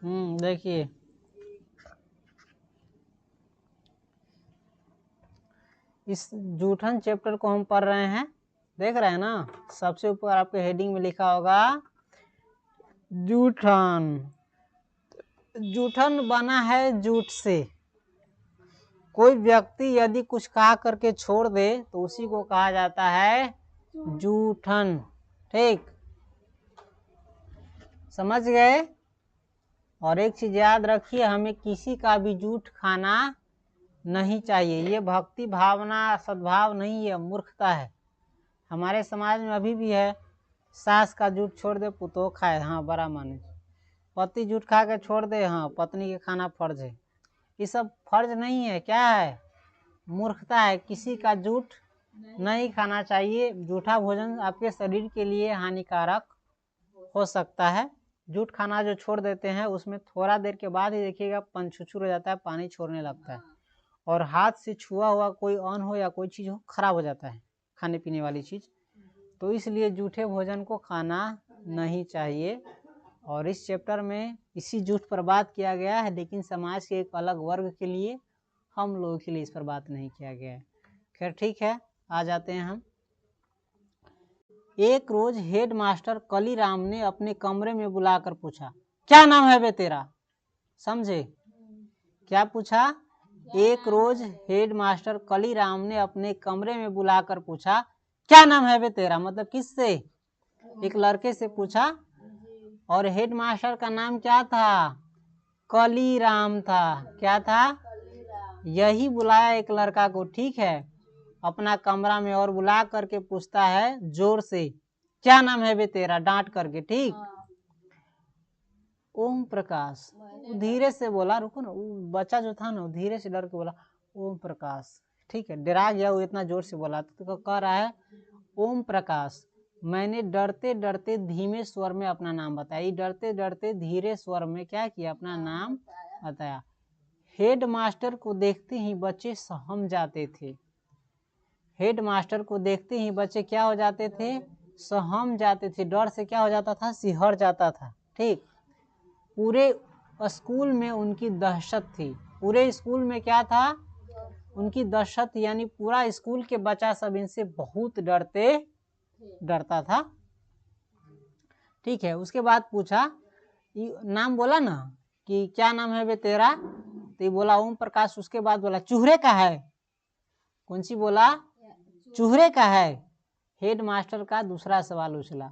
देखिए इस जूठन चैप्टर को हम पढ़ रहे हैं, देख रहे हैं ना। सबसे ऊपर आपके हेडिंग में लिखा होगा जूठन। जूठन बना है जूठ से। कोई व्यक्ति यदि कुछ कहा करके छोड़ दे तो उसी को कहा जाता है जूठन। ठीक, समझ गए। और एक चीज याद रखिए, हमें किसी का भी जूठ खाना नहीं चाहिए। ये भक्ति भावना सद्भाव नहीं है, मूर्खता है। हमारे समाज में अभी भी है, सास का जूठ छोड़ दे पुतोह खाए, हाँ बड़ा माने। पति जूठ खा के छोड़ दे, हाँ पत्नी के खाना फर्ज है। ये सब फर्ज नहीं है, क्या है, मूर्खता है। किसी का जूठ नहीं खाना चाहिए। जूठा भोजन आपके शरीर के लिए हानिकारक हो सकता है। जूठ खाना जो छोड़ देते हैं उसमें थोड़ा देर के बाद ही देखिएगा पंछुछुर हो जाता है, पानी छोड़ने लगता है, और हाथ से छुआ हुआ कोई अन्न हो या कोई चीज़ हो खराब हो जाता है, खाने पीने वाली चीज़। तो इसलिए जूठे भोजन को खाना नहीं चाहिए। और इस चैप्टर में इसी जूठ पर बात किया गया है, लेकिन समाज के एक अलग वर्ग के लिए, हम लोगों के लिए इस पर बात नहीं किया गया है। खैर ठीक है, आ जाते हैं हम। एक रोज हेड मास्टर कलीराम ने अपने कमरे में बुलाकर पूछा, क्या नाम है बे तेरा? समझे, क्या पूछा? एक रोज हेड मास्टर कलीराम ने अपने कमरे में बुलाकर पूछा, क्या नाम है बे तेरा? मतलब किससे? एक लड़के से पूछा। और हेड मास्टर का नाम क्या था? कलीराम था। क्या था? यही बुलाया एक लड़का को, ठीक है, अपना कमरा में, और बुला करके पूछता है जोर से, क्या नाम है बे तेरा? डांट करके, ठीक। ओम प्रकाश। धीरे से बोला, रुको ना, बच्चा जो था ना धीरे से डर के बोला ओम प्रकाश, ठीक है, डरा गया वो, इतना जोर से बोला। तो कह रहा है ओम प्रकाश, मैंने डरते डरते धीमे स्वर में अपना नाम बताया। डरते डरते धीरे स्वर में क्या किया? अपना नाम बताया। हेड मास्टर को देखते ही बच्चे सहम जाते थे। हेड मास्टर को देखते ही बच्चे क्या हो जाते थे? सहम जाते थे। डर से क्या हो जाता था? सिहर जाता था, ठीक। पूरे स्कूल में उनकी दहशत थी। पूरे स्कूल में क्या था? उनकी दहशत, यानी पूरा स्कूल के बच्चा सब इनसे बहुत डरता था, ठीक है। उसके बाद पूछा, नाम बोला ना कि क्या नाम है बे तेरा? तो ये बोला ओम प्रकाश। उसके बाद बोला चूहरे का है? कौन सी बोला? चूहरे का है। हेड मास्टर का दूसरा सवाल उछला।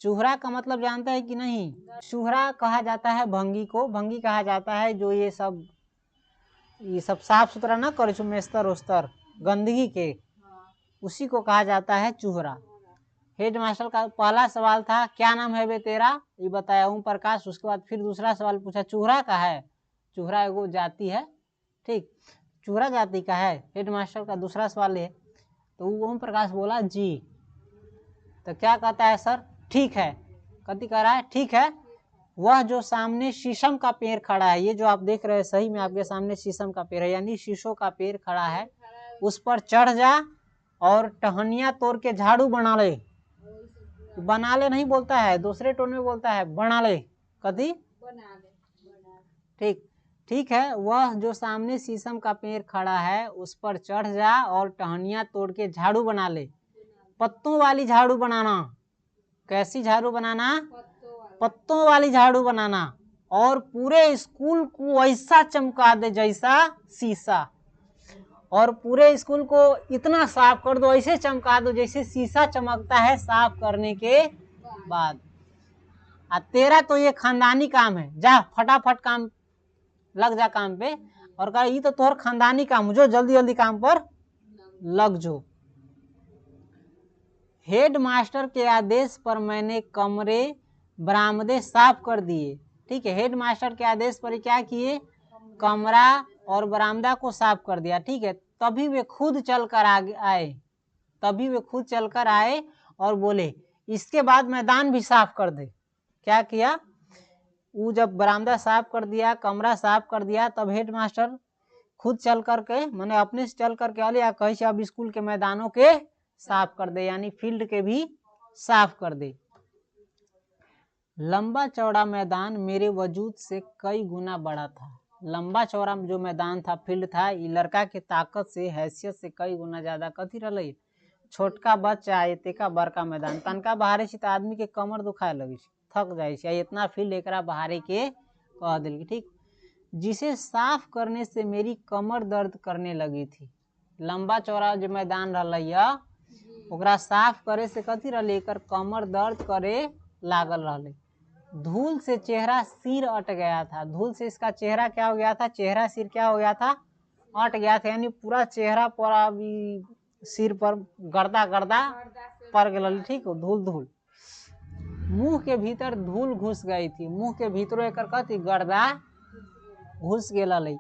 चूहरा का मतलब जानता है कि नहीं? चूहरा कहा जाता है भंगी को। भंगी कहा जाता है जो ये सब साफ सुथरा ना करे, मेस्तर उस्तर गंदगी के, उसी को कहा जाता है चूहरा। हेड मास्टर का पहला सवाल था क्या नाम है बे तेरा? ये बताया ओम प्रकाश। उसके बाद फिर दूसरा सवाल पूछा चूहरा का है? चूहरा एगो जाति है, ठीक, चूहरा जाति का है। हेड मास्टर का दूसरा सवाल है। तो ओम प्रकाश बोला जी। तो क्या कहता है सर? ठीक है। कति कह रहा है ठीक है। वह जो सामने शीशम का पेड़ खड़ा है, ये जो आप देख रहे हैं सही में आपके सामने शीशम का पेड़ है, यानी शीशों का पेड़ खड़ा है, उस पर चढ़ जा और टहनिया तोड़ के झाड़ू बना ले। बना ले नहीं बोलता है, दूसरे टोन में बोलता है बना ले। कदी ठीक, ठीक है। वह जो सामने शीशम का पेड़ खड़ा है उस पर चढ़ जा और टहनिया तोड़ के झाड़ू बना ले। पत्तों वाली झाड़ू बनाना। कैसी झाड़ू बनाना? पत्तों वाली झाड़ू बनाना। और पूरे स्कूल को ऐसा चमका दे जैसा शीशा। और पूरे स्कूल को इतना साफ कर दो, ऐसे चमका दो जैसे शीशा चमकता है साफ करने के बाद। तेरा तो ये खानदानी काम है, जा फटाफट काम लग जा काम पे। और कहा ये तो तोहर खानदानी काम, जो जल्दी जल्दी काम पर लग जो। हेड मास्टर के आदेश पर मैंने कमरे बरामदे साफ कर दिए, ठीक है। हेड मास्टर के आदेश पर क्या किए? कमरा और बरामदा को साफ कर दिया, ठीक है। तभी वे खुद चलकर आए। तभी वे खुद चलकर आए और बोले इसके बाद मैदान भी साफ कर दे। क्या किया? वो जब बरामदा साफ कर दिया, कमरा साफ कर दिया, तब हेड मास्टर खुद चल करके, मैंने अपने से चल करके आले या कहीं से अब स्कूल के मैदानों के साफ कर दे, यानी फील्ड के भी साफ कर दे। लंबा चौड़ा मैदान मेरे वजूद से कई गुना बड़ा था। लंबा चौड़ा जो मैदान था, फील्ड था, ई लड़का के ताकत से, हैसियत से कई गुना ज्यादा कथी रही। छोटका बच्चा एतेका बड़का मैदान, तनका बहारे से तो आदमी के कमर दुखाए लगे, थक जाए, इतना फील्ड एकरा बहारे के कह दिल। ठीक, जिसे साफ करने से मेरी कमर दर्द करने लगी थी। लंबा चौड़ा जो मैदान रहा, ओकरा साफ करे से कथी रही, एकर कमर दर्द करे लागल रही। धूल से चेहरा सिर अट गया था। धूल से इसका चेहरा क्या हो गया था, चेहरा सिर क्या हो गया था, अट गया था, यानी पूरा चेहरा पूरा भी सिर पर गर्दा गर्दा पड़ गई। ठीक हो, धूल धूल। मुंह के भीतर धूल घुस गई थी। मुंह के भीतर एकर कथी, गर्दा घुस गई।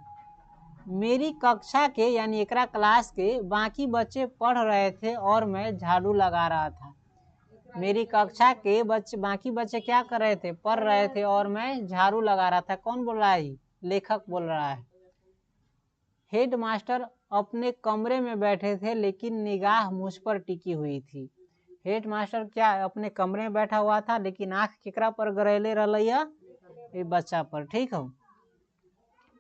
मेरी कक्षा के यानी एकरा क्लास के बाकी बच्चे पढ़ रहे थे और मैं झाड़ू लगा रहा था। मेरी कक्षा के बच्चे, बाकी बच्चे क्या कर रहे थे, पढ़ रहे थे और मैं झाड़ू लगा रहा था। कौन बोल रहा है, लेखक बोल रहा है। हेड मास्टर अपने कमरे में बैठे थे लेकिन निगाह मुझ पर टिकी हुई थी। हेड मास्टर क्या अपने कमरे में बैठा हुआ था, लेकिन आंख केकरा पर गड़ेले रहा, ये बच्चा पर। ठीक हो,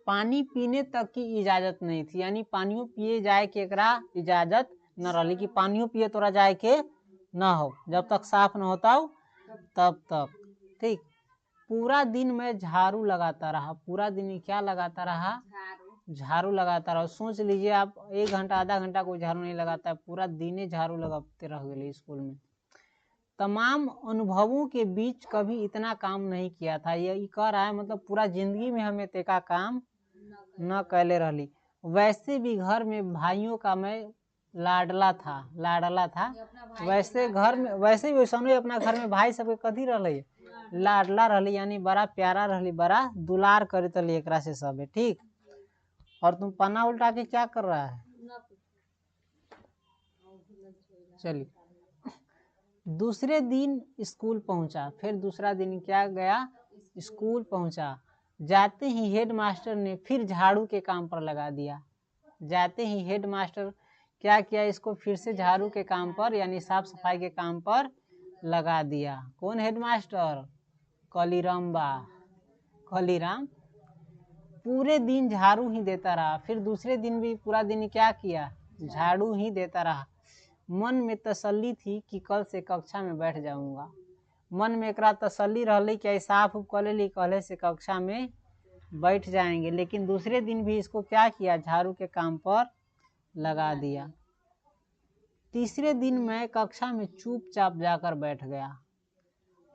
पानी पीने तक की इजाजत नहीं थी, यानी पानियों पिए जाए के एकरा इजाजत न रही कि पानियों पिए तोरा जाए के न हो, जब तक साफ न होता हो तब तक। ठीक, पूरा दिन मैं झाड़ू लगाता रहा। पूरा दिन क्या लगाता रहा, झाड़ू लगाता रहा। सोच लीजिए आप 1 घंटा आधा घंटा कोई झाड़ू नहीं लगाता है, पूरा दिन झाड़ू लगाते रह गए स्कूल में। तमाम अनुभवों के बीच कभी इतना काम नहीं किया था। ये कह रहा है मतलब पूरा जिंदगी में हमें तेका काम न कैले रही। वैसे भी घर में भाइयों का मैं लाडला था। वैसे घर में, वैसे भी वैसा अपना घर में भाई सबके कथी रही, लाडला रही, यानी बड़ा प्यारा रही, बड़ा दुलार करे तली एकरा से सब है। ठीक, और तुम पन्ना उल्टा के क्या कर रहा है, चलिए। दूसरे दिन स्कूल पहुंचा। फिर दूसरा दिन क्या गया, स्कूल पहुंचा। जाते ही हेड मास्टर ने फिर झाड़ू के काम पर लगा दिया। जाते ही हेड मास्टर क्या किया, इसको फिर से झाड़ू के काम पर यानी साफ सफाई के काम पर लगा दिया। कौन हेड मास्टर, कलीराम पूरे दिन झाड़ू ही देता रहा। फिर दूसरे दिन भी पूरा दिन क्या किया, झाड़ू ही देता रहा। मन में तसल्ली थी कि कल से कक्षा में बैठ जाऊंगा। मन में एकरा तसल्ली रही कि साफ कर ली, कल से कक्षा में बैठ जाएंगे। लेकिन दूसरे दिन भी इसको क्या किया, झाड़ू के काम पर लगा दिया। तीसरे दिन मैं कक्षा में चुपचाप जाकर बैठ गया।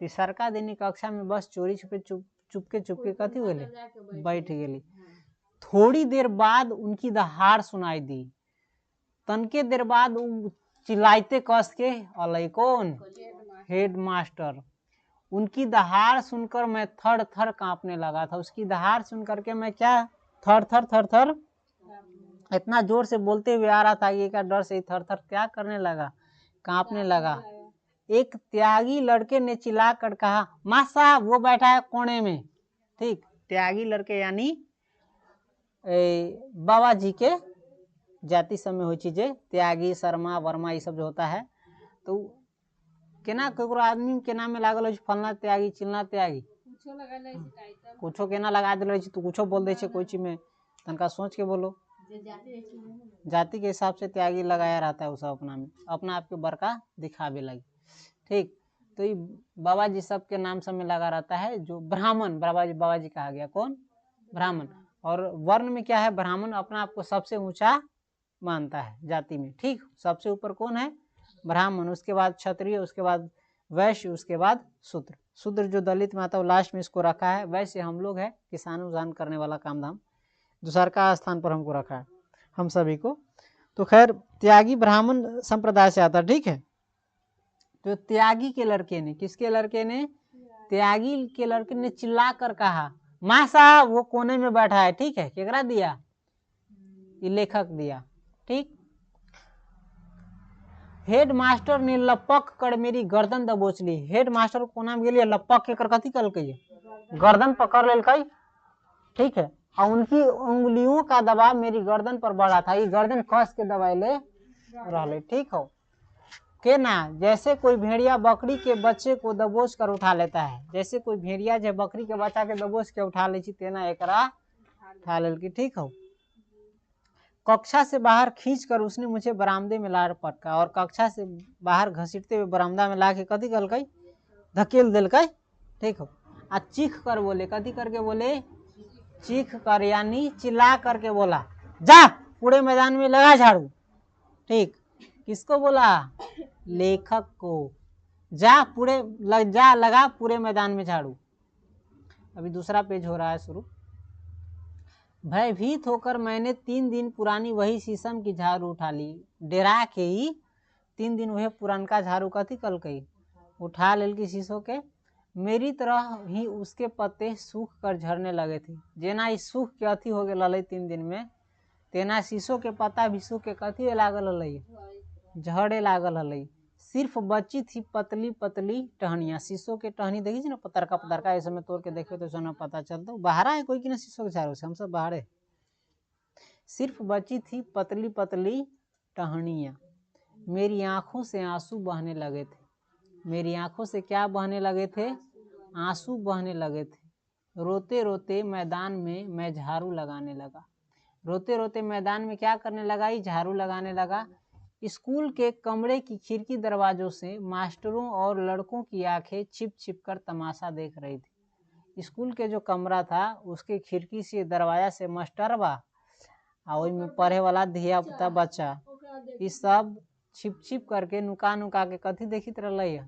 तीसरका दिन कक्षा में बस चोरी छुपे चुपके कथी होले, बैठ गेली। थोड़ी देर बाद उनकी दहाड़ सुनाई दी। तनके देर बाद चिल्लाते कस के अलै, कौन, हेड मास्टर। उनकी दहाड़ सुनकर मैं थर थर कांपने लगा था। उसकी दहाड़ सुनकर के मैं क्या, थर थर इतना जोर से बोलते हुए आ रहा था कि का डर से थर थर क्या करने लगा, कांपने लगा। एक त्यागी लड़के ने चिल्ला कर कहा, माँ साहब वो बैठा है कोने में। ठीक, त्यागी लड़के यानी बाबा जी के जाति सब में हुई चीजें, त्यागी शर्मा वर्मा ये सब जो होता है, तो केना ककरो आदमी के नाम में लागल फलना त्यागी चिलना त्यागी, कुछो केना लगा दिल, तू कुछो बोल दे कोई चीज में, तनका सोच के बोलो। जाति के हिसाब से त्यागी लगाया रहता है, सब अपना में अपना आपके बड़का दिखावे लगी। ठीक, तो ये बाबा जी सब के नाम सब में लगा रहता है। जो ब्राह्मण, बाबा जी कहा गया, कौन, ब्राह्मण। और वर्ण में क्या है, ब्राह्मण अपना आपको सबसे ऊंचा मानता है जाति में। ठीक, सबसे ऊपर कौन है, ब्राह्मण, उसके बाद क्षत्रिय, उसके बाद वैश्य, उसके बाद शूद्र। शूद्र जो दलित में आता है लास्ट में इसको रखा है। वैसे हम लोग है किसान उजान करने वाला काम धाम, दूसर का स्थान पर हमको रखा है हम सभी को। तो खैर त्यागी ब्राह्मण संप्रदाय से आता है। ठीक है, तो त्यागी के लड़के ने, किसके लड़के ने, त्यागी के लड़के ने चिल्ला कर कहा, माँ साहब वो कोने में बैठा है। ठीक है, केकरा दिया, ये लेखक दिया। ठीक, हेड मास्टर ने लपक कर मेरी गर्दन दबोच ली। हेड मास्टर को नाम के लिए लपक के कर कथी कल के गर्दन पकड़ लेल कई। ठीक है, और उनकी उंगलियों का दबाव मेरी गर्दन पर बढ़ा था। ये गर्दन कस के दबाए ले रहा। ठीक हो, के ना, जैसे कोई भेड़िया बकरी के बच्चे को दबोच कर उठा लेता है, जैसे कोई भेड़िया जो बकरी के बच्चा के दबोच के उठा ले तेना एकरा उठा लेल की। ठीक हो। कक्षा से बाहर खींचकर उसने मुझे बरामदे में ला पटका, और कक्षा से बाहर घसीटते हुए बरामदा में ला के कथी कल धकेल दिल। ठीक हो। आ चीख कर बोले, कथी करके बोले, चीख कर यानी चिल्ला करके बोला, जा पूरे मैदान में लगा झाड़ू। ठीक, किसको बोला, लेखक को, जा पूरे जा लगा पूरे मैदान में झाड़ू। अभी दूसरा पेज हो रहा है शुरू। भयभीत होकर मैंने 3 दिन पुरानी वही शीशम की झाड़ू उठा ली। डेरा के ही 3 दिन वही पुरानका झाड़ू कथी कल कई उठा लेल की शीशो के। मेरी तरह ही उसके पत्ते सूख कर झड़ने लगे थे। जेना ही सूख के अथी हो गए 3 दिन में, तेना शीशो के पत्ता भी सूख के कथी लागल हलै, झड़े लागल हलै। सिर्फ बची थी पतली पतली टहनियाँ। शीशो के टहनी देखी थी ना, पतरका पतरका, ऐसे में तोड़ के देखे तो सोना पता चलता बाहर है कोई कि ना शीशो के झाड़ू से, हम सब बाहर है। सिर्फ बची थी पतली पतली टहनियाँ। मेरी आंखों से आंसू बहने लगे थे। मेरी आंखों से क्या बहने लगे थे, आंसू बहने लगे थे। रोते रोते मैदान में मैं झाड़ू लगाने लगा। रोते रोते मैदान में क्या करने लगा, झाड़ू लगाने लगा। स्कूल के कमरे की खिड़की दरवाजों से मास्टरों और लड़कों की आंखें छिप छिप कर तमाशा देख रही थी। स्कूल के जो कमरा था उसके खिड़की से दरवाजा से मास्टरवा और में पढ़े वाला धिया पुता बच्चा इस सब छिप छिप करके नुका नुका के कथी देखित रही,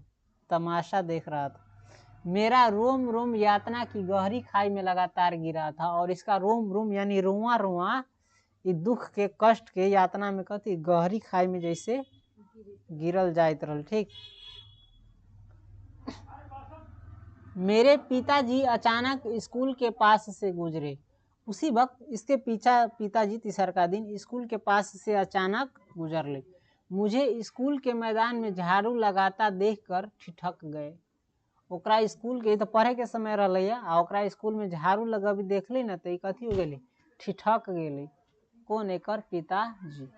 तमाशा देख रहा था। मेरा रोम रोम यातना की गहरी खाई में लगातार गिरा था, और इसका रोम रोम यानी रुआ रुआ दुख के कष्ट के यातना में कथी गहरी खाई में जैसे गिरल जाइत रहल। ठीक, मेरे पिताजी अचानक स्कूल के पास से गुजरे। उसी वक्त इसके पीछा पिताजी तीसरा दिन स्कूल के पास से अचानक गुजर ले। मुझे स्कूल के मैदान में झाड़ू लगाता देखकर ठिठक गए। ओकरा स्कूल के तो पढ़े के समय रहले आ ओकरा स्कूल में झाड़ू लगबी देखली ना तो कथी हो गई, ठिठक गई। कौन, एकर पिताजी।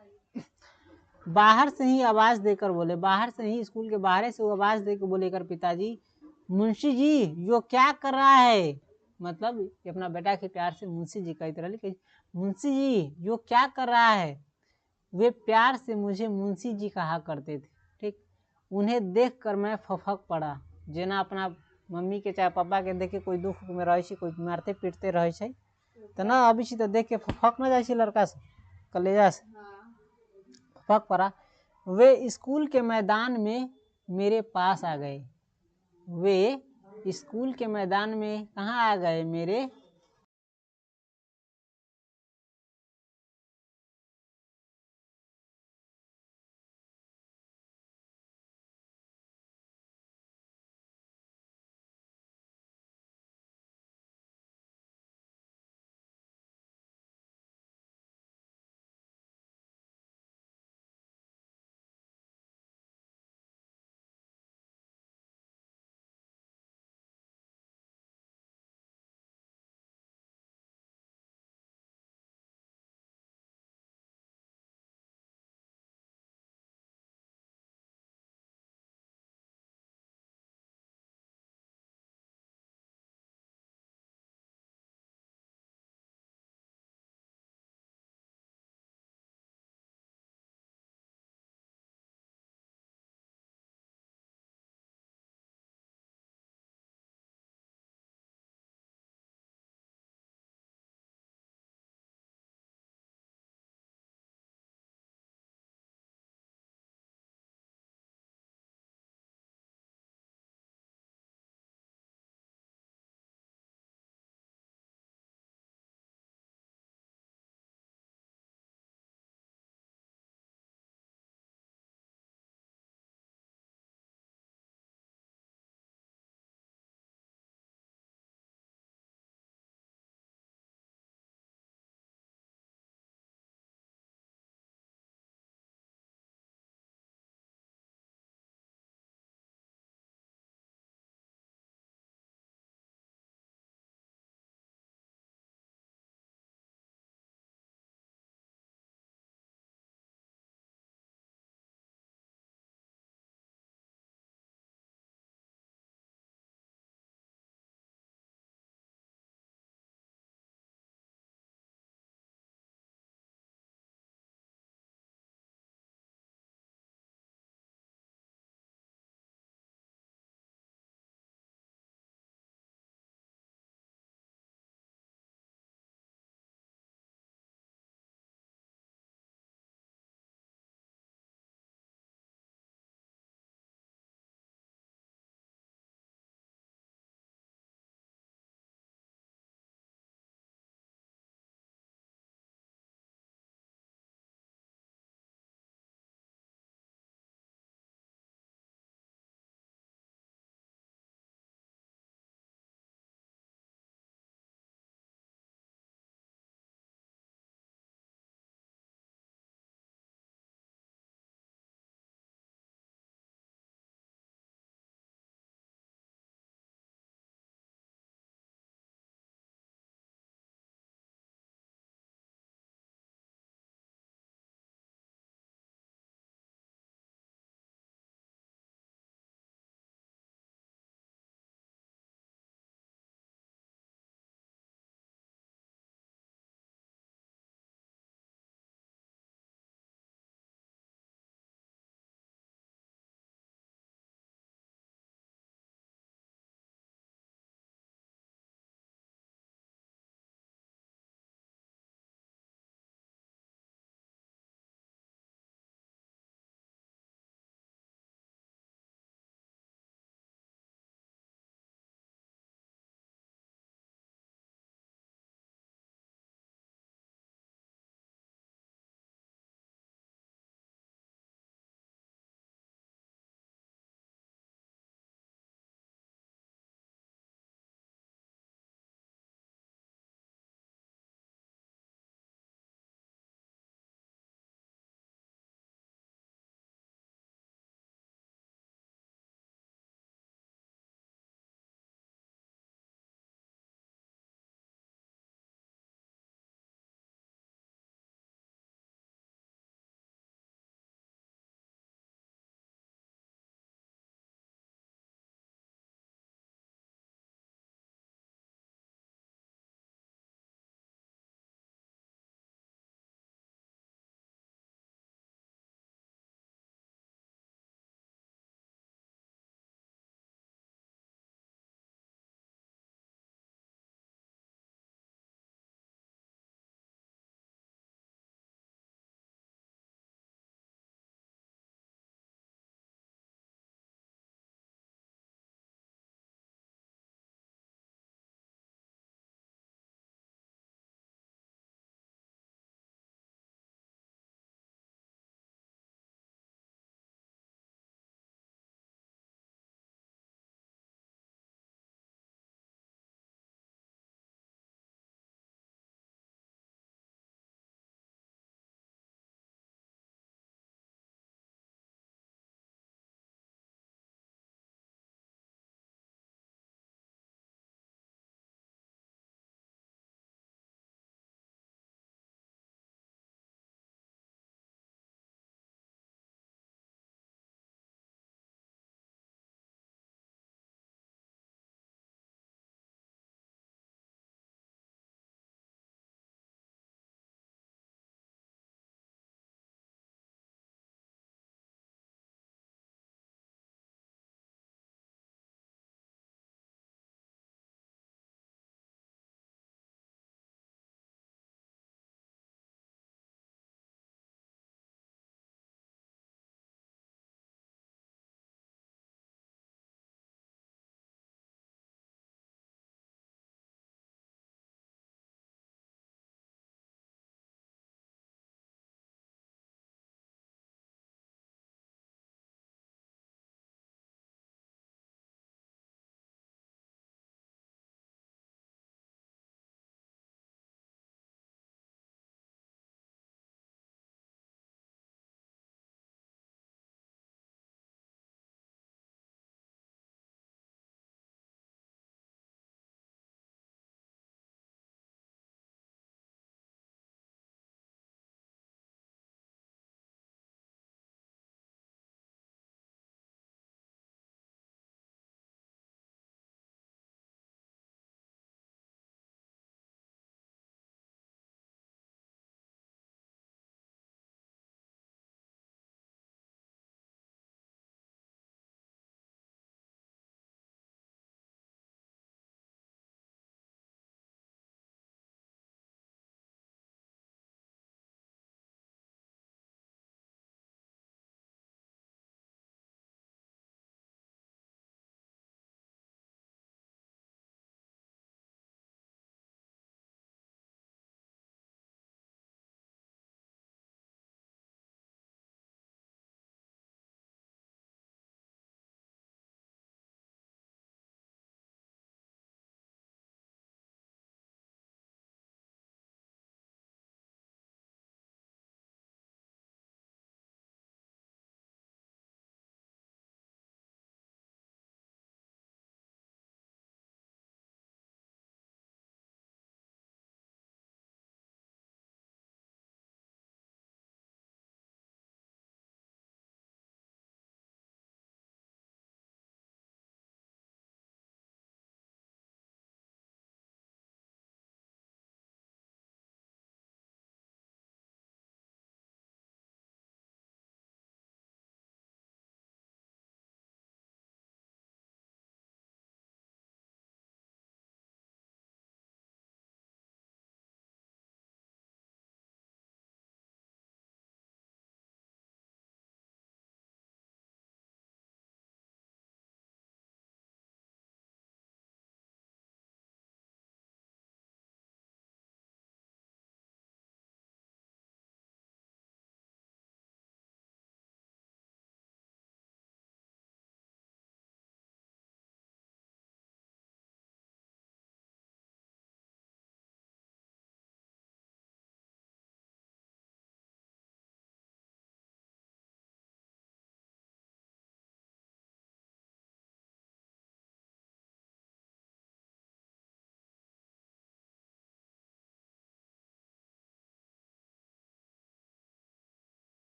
बाहर से ही आवाज देकर बोले, बाहर से ही स्कूल के बाहर से वो आवाज देकर बोले एकर पिताजी, मुंशी जी यो क्या कर रहा है। मतलब अपना बेटा के प्यार से मुंशी जी कहते रहे, मुंशी जी यो क्या कर रहा है। वे प्यार से मुझे मुंशी जी कहा करते थे। ठीक, उन्हें देखकर मैं फफक पड़ा। जेना अपना मम्मी के चाहे पापा के देखे कोई दुख में रहे, कोई मारते पीटते रहे तो ना अभी तो देख के फफक न जाए लड़का से, कलेजा से फफक पड़ा। वे स्कूल के मैदान में मेरे पास आ गए। वे स्कूल के मैदान में कहाँ आ गए, मेरे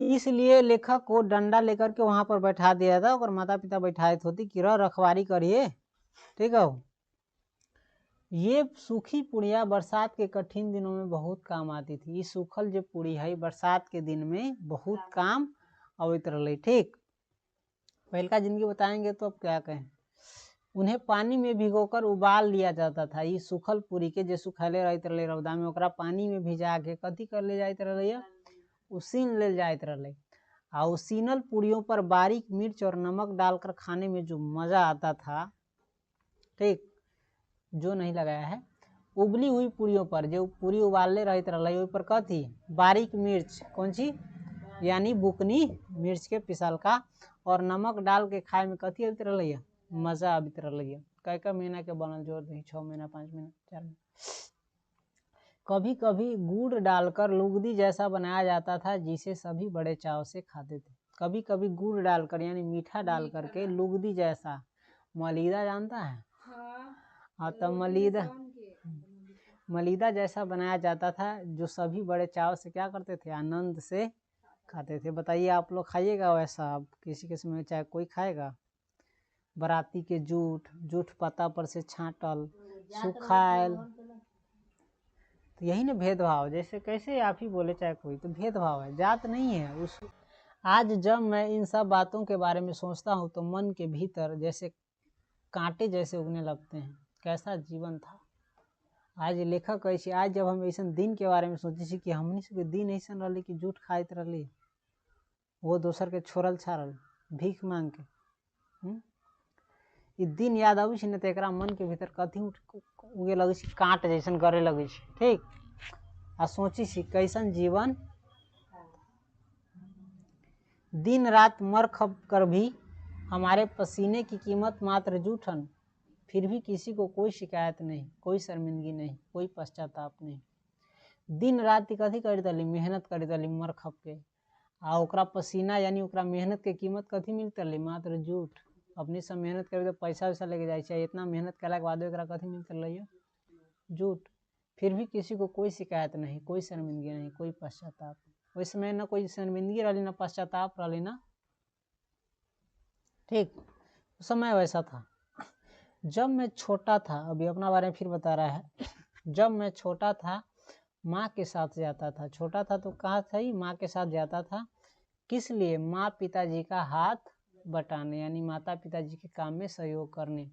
इसलिए लेखक को डंडा लेकर के वहां पर बैठा दिया था और माता पिता बैठाए होती कि रखवारी करिए, ठीक है। ये सूखी पुड़िया बरसात के कठिन दिनों में बहुत काम आती थी। ये सूखल जो पुड़ी है बरसात के दिन में बहुत काम अवित रही, ठीक। पहल का जिंदगी बताएंगे तो अब क्या कहें। उन्हें पानी में भिगोकर उबाल लिया जाता था। ये सूखल पूरी के जो सुखले रहते रहे रौदा में ओकरा पानी में भिजा के कथी कर ले जाते रहे, उसीन ले जाते रहे। आ उसीनल पूड़ियों पर बारीक मिर्च और नमक डालकर खाने में जो मजा आता था, ठीक, जो नहीं लगाया है। उबली हुई पूड़ियों पर जो पूरी उबालने रहते रहे पर कथी बारीक मिर्च, कौन सी, यानी बुकनी मिर्च के पिसल का, और नमक डाल के खाए में कथी होते रहे, मजा आबित रही। कै महीना के बनल जोर दी, 6 महीना 5 महीना 4 महीना। कभी कभी गुड़ डालकर लुगदी जैसा बनाया जाता था जिसे सभी बड़े चाव से खाते थे। कभी कभी गुड़ डालकर यानी मीठा डाल करके लुगदी जैसा, मलीदा जानता है, हाँ, तो मलीदा जैसा बनाया जाता था जो सभी बड़े चाव से क्या करते थे, आनंद से खाते थे। बताइए आप लोग खाइएगा वैसा? आप किसी किस्म में चाहे कोई खाएगा? बराती के जूठ पत्ता पर से छांटल सुखायल, तो यही ना भेदभाव। जैसे कैसे आप ही बोले चाहे कोई, तो भेदभाव है, जात नहीं है उस। आज जब मैं इन सब बातों के बारे में सोचता हूँ तो मन के भीतर जैसे कांटे जैसे उगने लगते हैं। कैसा जीवन था। आज लेखक ऐसे, आज जब हम ऐसा दिन के बारे में सोचे कि हमनी सबके दिन ऐसा रही कि जूठ खाइत रही, वो दोसर के छोड़ल छाड़ल भीख मांग के, ये दिन याद आवे न तो एक मन के भीतर कथी उगे लगे, कांट जैसन गड़े लगे, ठीक। आ सोची सी कैसन जीवन। दिन रात मर खप कर भी हमारे पसीने की कीमत मात्र जूठन, फिर भी किसी को कोई शिकायत नहीं, कोई शर्मिंदगी नहीं, कोई पश्चाताप नहीं। दिन रात कथी कर दली, मेहनत कर दली मर खप के, आ ओकरा पसीना यानी ओकरा मेहनत के कीमत कथी मिलता रही, मात्र जूठ। अपनी सब मेहनत करे तो पैसा वैसा लेके जाए, इतना मेहनत कला के बाद एकरा कथी मिलता रही, जूठ। फिर भी किसी को कोई शिकायत नहीं, कोई शर्मिंदगी नहीं, कोई पश्चाताप। उस समय न कोई शर्मिंदगी रही, न पश्चाताप रही, ना, ठीक। उस समय वैसा था। जब मैं छोटा था, अभी अपना बारे में फिर बता रहा है, जब मैं छोटा था माँ के साथ जाता था। छोटा था तो कहाँ था ही, माँ के साथ जाता था। किस लिए? माँ पिताजी का हाथ बटाने, यानी माता पिताजी के काम में सहयोग करने।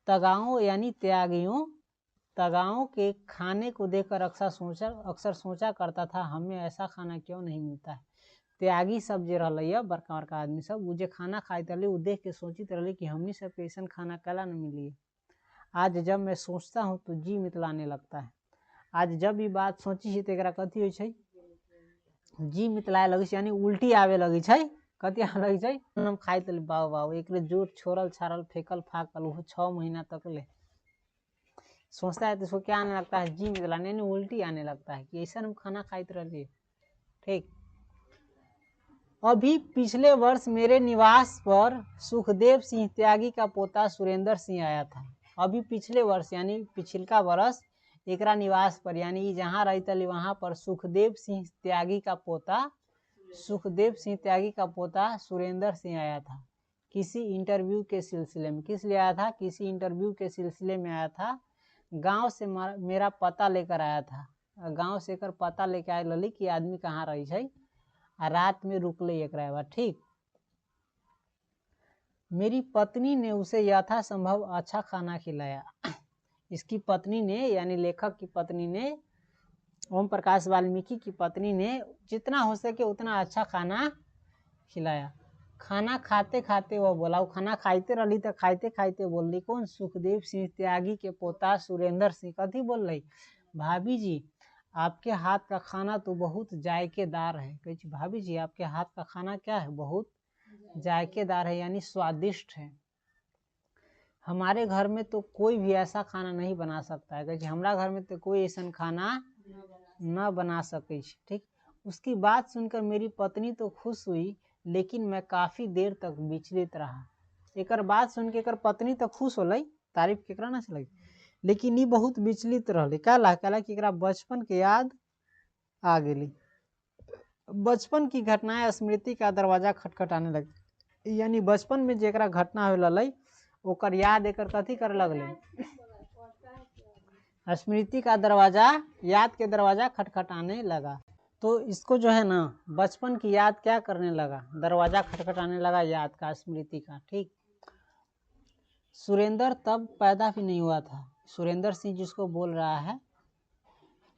तगाओं यानी त्यागियों, तगाओं के खाने को देखकर अक्सर सोचा करता था हमें ऐसा खाना क्यों नहीं मिलता है। त्यागी सब जे रहा बड़का बड़का आदमी सब, वो जे खाना खाते रहे, वो देख के सोचित रहे कि हमनी सब के ऐसा खाना कला न मिली। आज जब मैं सोचता हूँ तो जी मितलाने लगता है। आज जब ये बात सोची है तो एकरा कथी होइ छै, जी मितलाए लगे, यानी उल्टी आवे लगे छै। कथी आवे लगे छै, हम खाई तो बाव बाव एक जोर छोड़ल छाड़ल फेंकल फाकल वो 6 महीना तक ले सोचता है तो इसको क्या आने लगता है, जी मितलाने, यानी उल्टी आने लगता है कि ऐसा हम खाना खाते रहिए, ठीक। अभी पिछले वर्ष मेरे निवास पर सुखदेव सिंह त्यागी का पोता सुरेंद्र सिंह आया था। अभी पिछले वर्ष यानी पिछलका वर्ष एकरा निवास पर यानी जहाँ रहते वहाँ पर सुखदेव सिंह त्यागी का पोता सुरेंद्र सिंह आया था। किसी इंटरव्यू के सिलसिले में। किस लिए आया था? किसी इंटरव्यू के सिलसिले में आया था। गांव से मेरा पता लेकर आया था। गांव से कर पता लेकर आए लली कि आदमी कहाँ रही है, रात में रुकले एक बार, ठीक। मेरी पत्नी ने उसे यथासंभव अच्छा खाना खिलाया। इसकी पत्नी ने यानी लेखक की पत्नी ने, ओम प्रकाश वाल्मीकि की पत्नी ने जितना हो सके उतना अच्छा खाना खिलाया। खाना खाते खाते वो बोला, वो खाना खाते रही तो खाते खाते बोल रही, कौन? सुखदेव सिंह त्यागी के पोता सुरेंद्र सिंह। कथी बोल रही? भाभी जी आपके हाथ का खाना तो बहुत जायकेदार है। कही भाभी जी आपके हाथ का खाना क्या है? बहुत जायकेदार है, यानी स्वादिष्ट है। हमारे घर में तो कोई भी ऐसा खाना नहीं बना सकता है। कही हमारा घर में तो कोई ऐसा खाना न बना सके, ठीक। उसकी बात सुनकर मेरी पत्नी तो खुश हुई, लेकिन मैं काफी देर तक विचलित रहा। एक बात सुन के पत्नी तो खुश होल, तारीफ केकरा ना चल, लेकिन ये बहुत विचलित रही। कहला कि बचपन के याद आ गई। बचपन की घटनाएं स्मृति का दरवाजा खटखटाने लगे, यानी बचपन में जेकरा घटना हो ललई ओकर याद एकर कथी करे लगले, स्मृति का दरवाजा, याद के दरवाजा खटखटाने लगा। तो इसको जो है ना बचपन की याद क्या करने लगा, दरवाजा खटखटाने लगा याद का, स्मृति का। ठीक, सुरेंद्र तब पैदा भी नहीं हुआ था। सुरेंद्र सिंह जिसको बोल रहा है,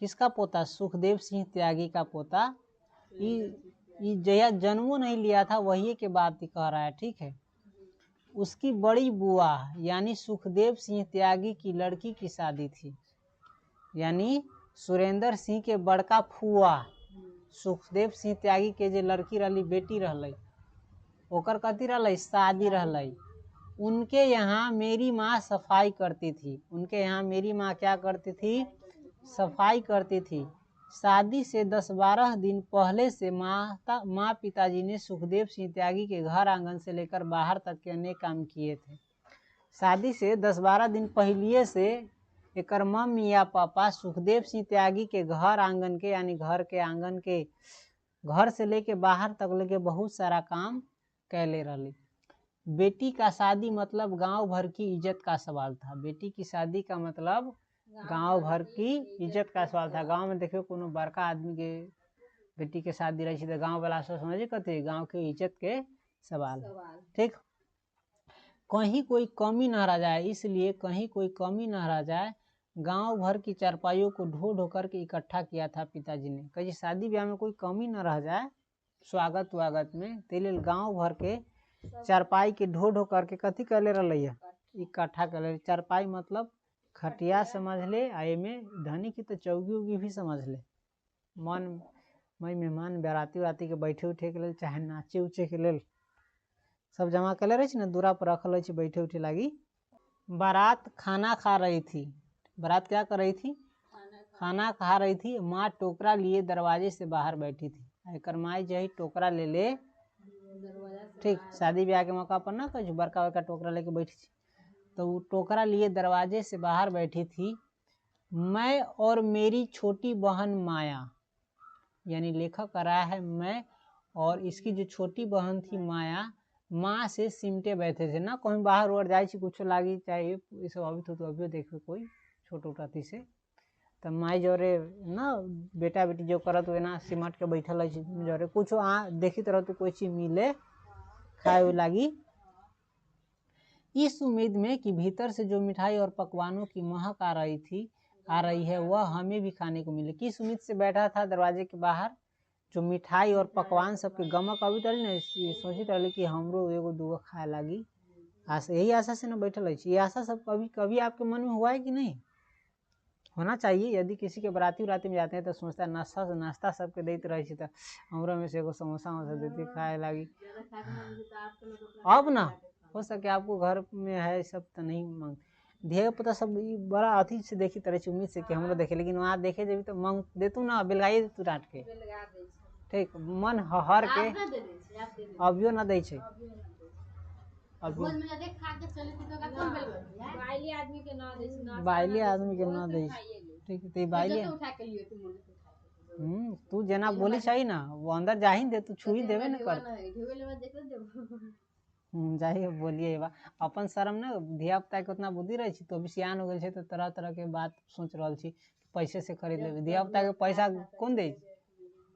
किसका पोता, सुखदेव सिंह त्यागी का पोता। ये जया जन्मों नहीं लिया था, वही के बात ही कह रहा है। ठीक है, उसकी बड़ी बुआ यानी सुखदेव सिंह त्यागी की लड़की की शादी थी, यानी सुरेंद्र सिंह के बड़का फुआ सुखदेव सिंह त्यागी के जे लड़की रहली, बेटी रहलै, ओकर कथी रहलै, शादी रहलै। उनके यहाँ मेरी माँ सफाई करती थी, उनके यहाँ मेरी माँ क्या करती थी, सफाई करती थी। शादी से 10-12 दिन पहले से माँ पिताजी ने सुखदेव सिंह त्यागी के घर आंगन से लेकर बाहर तक के अनेक काम किए थे। शादी से 10-12 दिन पहले से एकर मम्मी या पापा सुखदेव सिंह त्यागी के घर आंगन के, यानी घर के आंगन के, घर से लेके बाहर तक लेके बहुत सारा काम कैले रहली। बेटी का शादी मतलब गांव भर की इज्जत का सवाल था। बेटी की शादी का मतलब गांव भर की इज्जत का सवाल था। गांव में देखियो कोनो बड़का आदमी के बेटी के शादी रही तो गांव वाला सब समझे कथी, गांव के इज्जत के सवाल। ठीक, कहीं कोई कमी न रह जाए, इसलिए कहीं कोई कमी न रह जाए गांव भर की चारपाइयों को ढो ढो करके इकट्ठा किया था पिताजी ने। कहीं शादी ब्याह में कोई कमी न रह जाए, स्वागत वागत में, तेल गांव भर के चारपाई के ढो ढो करके कथी कर रही है, इकट्ठा कर ले। चारपाई मतलब खटिया समझ ले, आए में धनी की तो चौकी उगी भी समझ ले। मन मई मेहमान बाराती वाराती के बैठे उठे के लेल, चाहे नाचे उचे के लेल सब जमा कर रही ना, दूरा पर रखल रही, बैठे उठे लागी। बारात खाना खा रही थी। बारात क्या कर रही थी, खाना खा रही थी। माँ टोकरा लिए दरवाजे से बाहर बैठी थी। एकर माई जो है टोकरा ले ले, ठीक, शादी ब्याह के मौका पर ना कुछ बड़का बड़का टोकरा लेके बैठी थी, तो वो टोकरा लिए दरवाजे से बाहर बैठी थी। मैं और मेरी छोटी बहन माया, यानी लेखक कर रहा है मैं और इसकी जो छोटी बहन थी माया, माँ से सिमटे बैठे थे ना। कहीं बाहर उड़ जाए कुछ लागी चाहिए ये सब अभी तो अभी देखे कोई छोट उठाती से, तो माई जोरे ना बेटा बेटी जो करत हुए ना सिमट के बैठल जोरे, कुछ देखी तरह तो कोई चीज मिले खाए लागी, इस उम्मीद में कि भीतर से जो मिठाई और पकवानों की महक आ रही है वह हमें भी खाने को मिले। किस उम्मीद से बैठा था दरवाजे के बाहर, जो मिठाई और पकवान सबके गमक अभी तक ना सोची रही कि हमरो एगो दूगो खाए लागी, आशा, यही आशा से ना बैठल है। ये आशा सब कभी कभी आपके मन में हुआ है कि नहीं, होना चाहिए। यदि किसी के बराती उराती में जाते हैं तो सोचता है नाश्ता सबके देते रही तो हमरो में से एगो समोसा वोसा देती खाए लागी। अब ना हो सके आपको घर में है सब तो नहीं मांग, ध्येय पता सब बड़ा अथी से देखी तरह उम्मीद से कि हमरो देखे, लेकिन वहाँ देखे जब तो मांग देतू ना, बेलगाई देतू डांट के, ठीक, मन हर के अभियो ना दे, बाइली आदमी के ना दे, ठीक है, बाइली तू जना बोली चाहिए ना वो अंदर जा ही दे, तू छू ही देवे ना कर, जाइए बोलिए बा अपन शर्म ना, धिया पुता के उतना बुद्धि रही तो अभी सियान हो गए तो तरह तरह के बात सोच रहा छी, पैसे से खरीद ले, धिया पुता के पैसा कौन दे,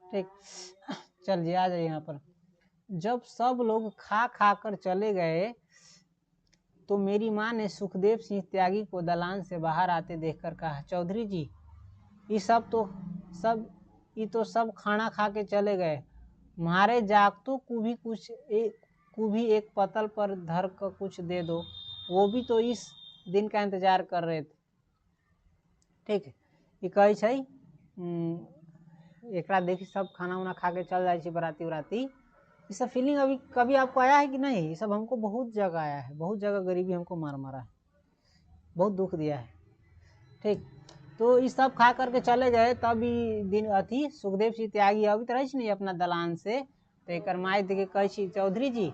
ठीक। चलिए आ जाइए यहाँ पर। जब सब लोग खा खा कर चले गए तो मेरी माँ ने सुखदेव सिंह त्यागी को दलान से बाहर आते देखकर कहा, चौधरी जी ये सब खाना खा के चले गए, हमारे जागतों को भी एक पतल पर धर कर कुछ दे दो, वो भी तो इस दिन का इंतजार कर रहे थे, ठीक है। ये कहे छै एकरा देखी सब खाना वाना खा के चल जाए बराती उराती, ये सब फीलिंग अभी कभी आपको आया है कि नहीं, ये सब हमको बहुत जगह आया है, बहुत जगह गरीबी हमको मार मारा है, बहुत दुख दिया है, ठीक। तो ये सब खा करके चले गए, तब दिन अथी सुखदेव सिंह त्यागी अभी तो रही नहीं अपना दलान से, तो एक माई देखे कहे चौधरी जी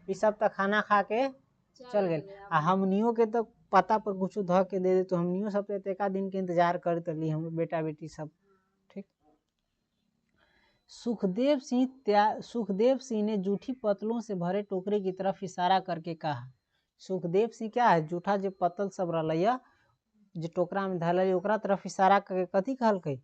ये सब तो खाना खा के चल गए, आ हमनियों के तो पता पर कुछ ध के दे दे, तो हमनियों सब एक दिन के इंतजार करते ली हम बेटा बेटी सब, ठीक। सुखदेव सिंह ने जूठी पतलों से भरे टोकरे की तरफ इशारा करके कहा। सुखदेव सिंह क्या है, जूठा जो पतल सब रलैया जो टोकरा में धल ओकरा तरफ इशारा करके कथी कहलकै,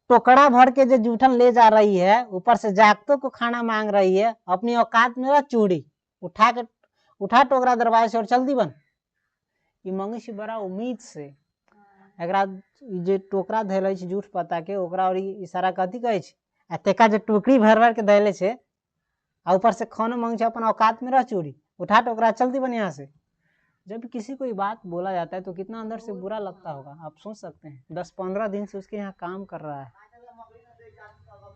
टोकरा भर के जो जूठन ले जा रही है, ऊपर से जागतों को खाना मांग रही है, अपनी औकात में चूड़ी उठा टोकरा दरवाजे से और चल दी बन। ये मंगेश बड़ा उम्मीद से एकरा जे टोकरा धैले छै जूठ पत्ता के ओकरा और इशारा कथी कहै छै, आ तेका जे टोकरी भर भर के धैले छै आ ऊपर से खाना मांग छै, अपन औकात में रह चूड़ी उठा टोकरा चल दी बन यहाँ से। जब किसी को ये बात बोला जाता है तो कितना अंदर से बुरा लगता होगा, आप सोच सकते हैं। 10-15 दिन से उसके यहाँ काम कर रहा है,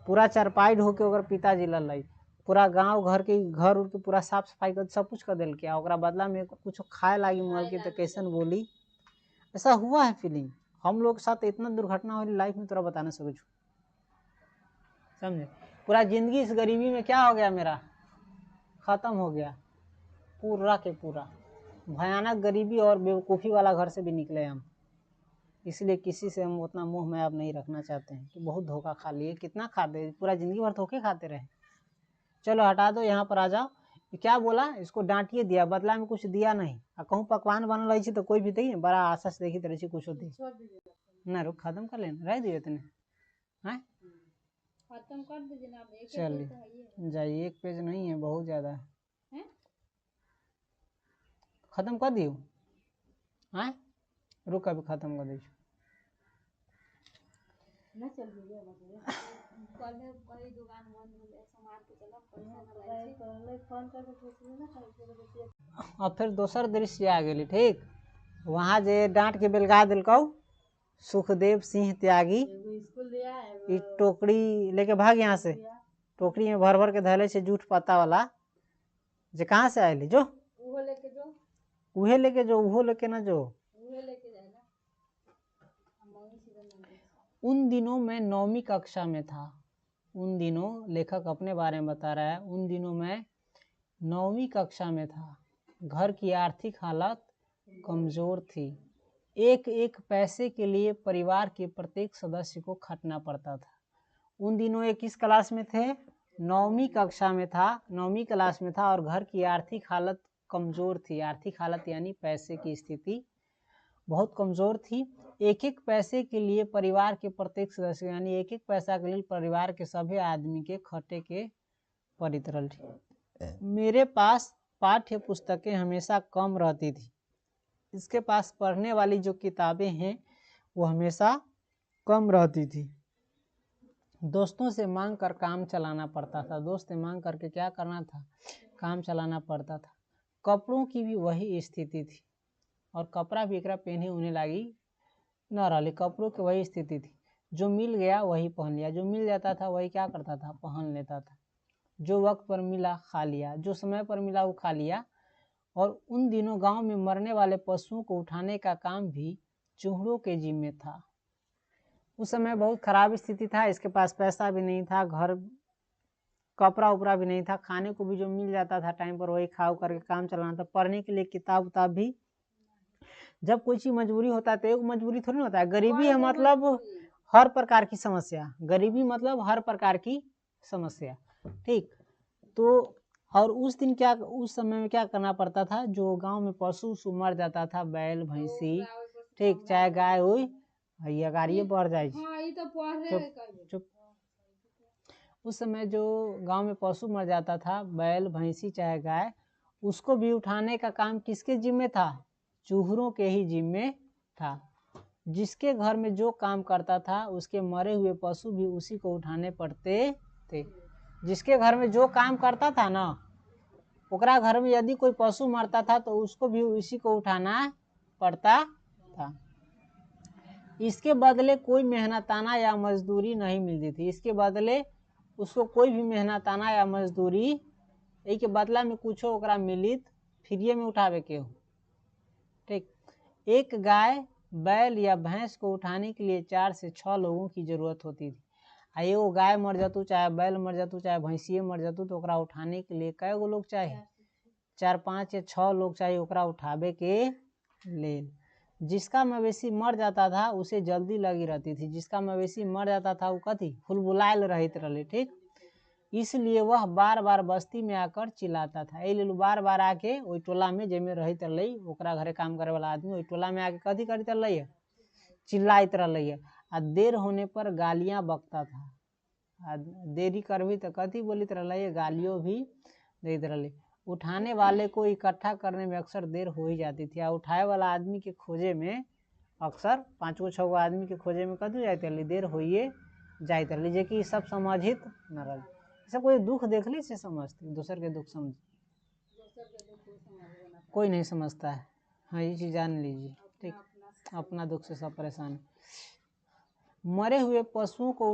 पूरा चारपाई ढो के ओकर पिताजी लल, पूरा गांव घर के घर उर के पूरा साफ सफाई कर सब कुछ कर दिल के, ओकरा बदला में कुछ खाए लागी मल के तो कैसन बोली। ऐसा हुआ है फीलिंग, हम लोग के साथ इतना दुर्घटना वाली लाइफ में तोरा बता नहीं सकूँ, समझे। पूरा जिंदगी इस गरीबी में क्या हो गया मेरा, खत्म हो गया पूरा के पूरा। भयानक गरीबी और बेवकूफ़ी वाला घर से भी निकले हम, इसलिए किसी से हम उतना मोह में अब नहीं रखना चाहते हैं कि बहुत धोखा खा लिए, कितना खाते, पूरा ज़िंदगी भर धोखे खाते रहे। चलो हटा दो, यहाँ पर आ जाओ। क्या बोला, इसको डांटिए दिया, बदला में कुछ दिया नहीं। आ कहूँ पकवान बनल रही तो कोई भी दी, बड़ा आशा से देखी तरह कुछ होती ना, रुक खत्म कर लेना, रह दिए इतने हैं, खत्म कर दीजिए ना। चलिए जाइए, एक पेज नहीं है, बहुत ज़्यादा है, खत्म कर दियो। हाँ रुक अभी खत्म कर दीजिए। और फिर दोसर दृश्य आ गई, ठीक, वहाँ जे डांट के बेलगा दिलकौ सुखदेव सिंह त्यागी, टोकरी लेके भाग यहाँ से, टोकरी में भर भर के धैले से जूठ पत्ता वाला जे कहाँ से आये जो उहे लेके जो उहो लेके ना जो। उन दिनों मैं 9वीं कक्षा में था, उन दिनों लेखक अपने बारे में बता रहा है, उन दिनों मैं 9वीं कक्षा में था, घर की आर्थिक हालत कमज़ोर थी, एक एक पैसे के लिए परिवार के प्रत्येक सदस्य को खटना पड़ता था। उन दिनों एक किस क्लास में थे, 9वीं कक्षा में था, 9वीं क्लास में था और घर की आर्थिक हालत कमज़ोर थी। आर्थिक हालत यानी पैसे की स्थिति बहुत कमज़ोर थी। एक एक पैसे के लिए परिवार के प्रत्येक सदस्य यानी एक एक पैसा के लिए परिवार के सभी आदमी के खटे के परितरल थी। मेरे पास पाठ्य पुस्तकें हमेशा कम रहती थी, इसके पास पढ़ने वाली जो किताबें हैं वो हमेशा कम रहती थी। दोस्तों से मांग कर काम चलाना पड़ता था, दोस्त से मांग करके क्या करना था, काम चलाना पड़ता था। कपड़ों की भी वही स्थिति थी और कपड़ा भी एकरा पहने होने लगी न रही, कपड़ों की वही स्थिति थी। जो मिल गया वही पहन लिया, जो मिल जाता था वही क्या करता था, पहन लेता था। जो वक्त पर मिला खा लिया, जो समय पर मिला वो खा लिया। और उन दिनों गांव में मरने वाले पशुओं को उठाने का काम भी चूहों के जिम्मे था। उस समय बहुत खराब स्थिति था, इसके पास पैसा भी नहीं था, घर कपड़ा उपड़ा भी नहीं था, खाने को भी जो मिल जाता था टाइम पर वही खाओ करके काम चलाना था। पढ़ने के लिए किताब उताब भी, जब कोई चीज मजबूरी होता है तो एक मजबूरी थोड़ी होता है। गरीबी है मतलब हर प्रकार की समस्या, गरीबी मतलब हर प्रकार की समस्या, ठीक। तो और उस दिन क्या, उस समय में क्या करना पड़ता था, जो गांव में पशु मर जाता था, बैल भैंसी, ठीक, चाहे गाय हुई, ये गाड़िए बढ़ जाए, चुप। उस समय जो गांव में पशु मर जाता था, बैल भैंसी चाहे गाय, उसको भी उठाने का काम किसके जिम्मे था, चूहों के ही जिम्मे था। जिसके घर में जो काम करता था उसके मरे हुए पशु भी उसी को उठाने पड़ते थे। जिसके घर में जो काम करता था ना, ओकरा घर में यदि कोई पशु मरता था तो उसको भी उसी को उठाना पड़ता था। इसके बदले कोई मेहनताना या मजदूरी नहीं मिलती थी, इसके बदले उसको कोई भी मेहनताना या मजदूरी के बदला में कुछ ओकरा मिलित फ्री में उठावे के हो, ठीक। एक गाय बैल या भैंस को उठाने के लिए 4 से 6 लोगों की जरूरत होती थी। आइए वो गाय मर जातू, चाहे बैल मर जातू, चाहे भैंसिए मर जातू, तो ओकरा उठाने के लिए कै गो लोग चाहिए, 4, 5 या 6 लोग चाहिए ओकरा उठावे के लेल। जिसका मवेशी मर जाता था उसे जल्दी लगी रहती थी, जिसका मवेशी मर जाता था वो कथी फुलबुलायल रहित रहे, ठीक। इसलिए वह बार बार बस्ती में आकर चिल्लाता था, ए लेलू बार बार आके वही टोला में जेमे रहित रही ओकरा घरे काम करे वाला आदमी वही टोला में आके कथी करते रही, चिल्लाइत रही। आ देर होने पर गालियां बकता था, आ देरी करबी तो कथी बोलित रही, गालियों भी देते रही। उठाने वाले को इकट्ठा करने में अक्सर देर हो ही जाती थी, आ उठाए वाला आदमी के खोजे में अक्सर 5 गो 6 गो आदमी के खोजे में कथी जाते रही, देर होइए जाते रही, जे कि सब समझित न रही। सब कोई दुख देख ली से समझती, दूसर के दुख समझ कोई नहीं समझता है। हाँ ये चीज जान लीजिए, ठीक। अपना दुख से सब परेशान। मरे हुए पशुओं को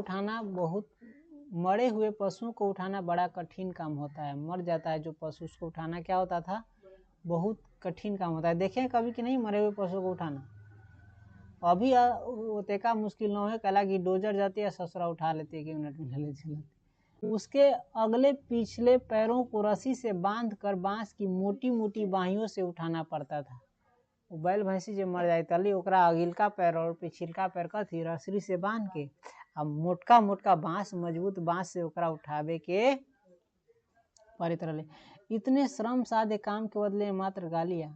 उठाना बड़ा कठिन काम होता है। मर जाता है जो पशु उसको उठाना क्या होता था, बहुत कठिन काम होता है। देखें कभी कि नहीं मरे हुए पशु को उठाना, अभी तेका मुश्किल न है, कला की डोजर जाती है ससुरा उठा लेती है कि मिनट में ले चलती। उसके अगले पिछले पैरों को रस्सी से बांधकर बांस की मोटी मोटी बाहियों से उठाना पड़ता था। बैल भैंसी जो मर जाए तली ओकरा अगिलका पैर और पिछिलका पैर कथी रस्सी से बांध के अब मोटका मोटका बांस मजबूत बांस से ओकरा उठावे के पड़त रहे। इतने श्रम साध्य काम के बदले मात्र गालियां,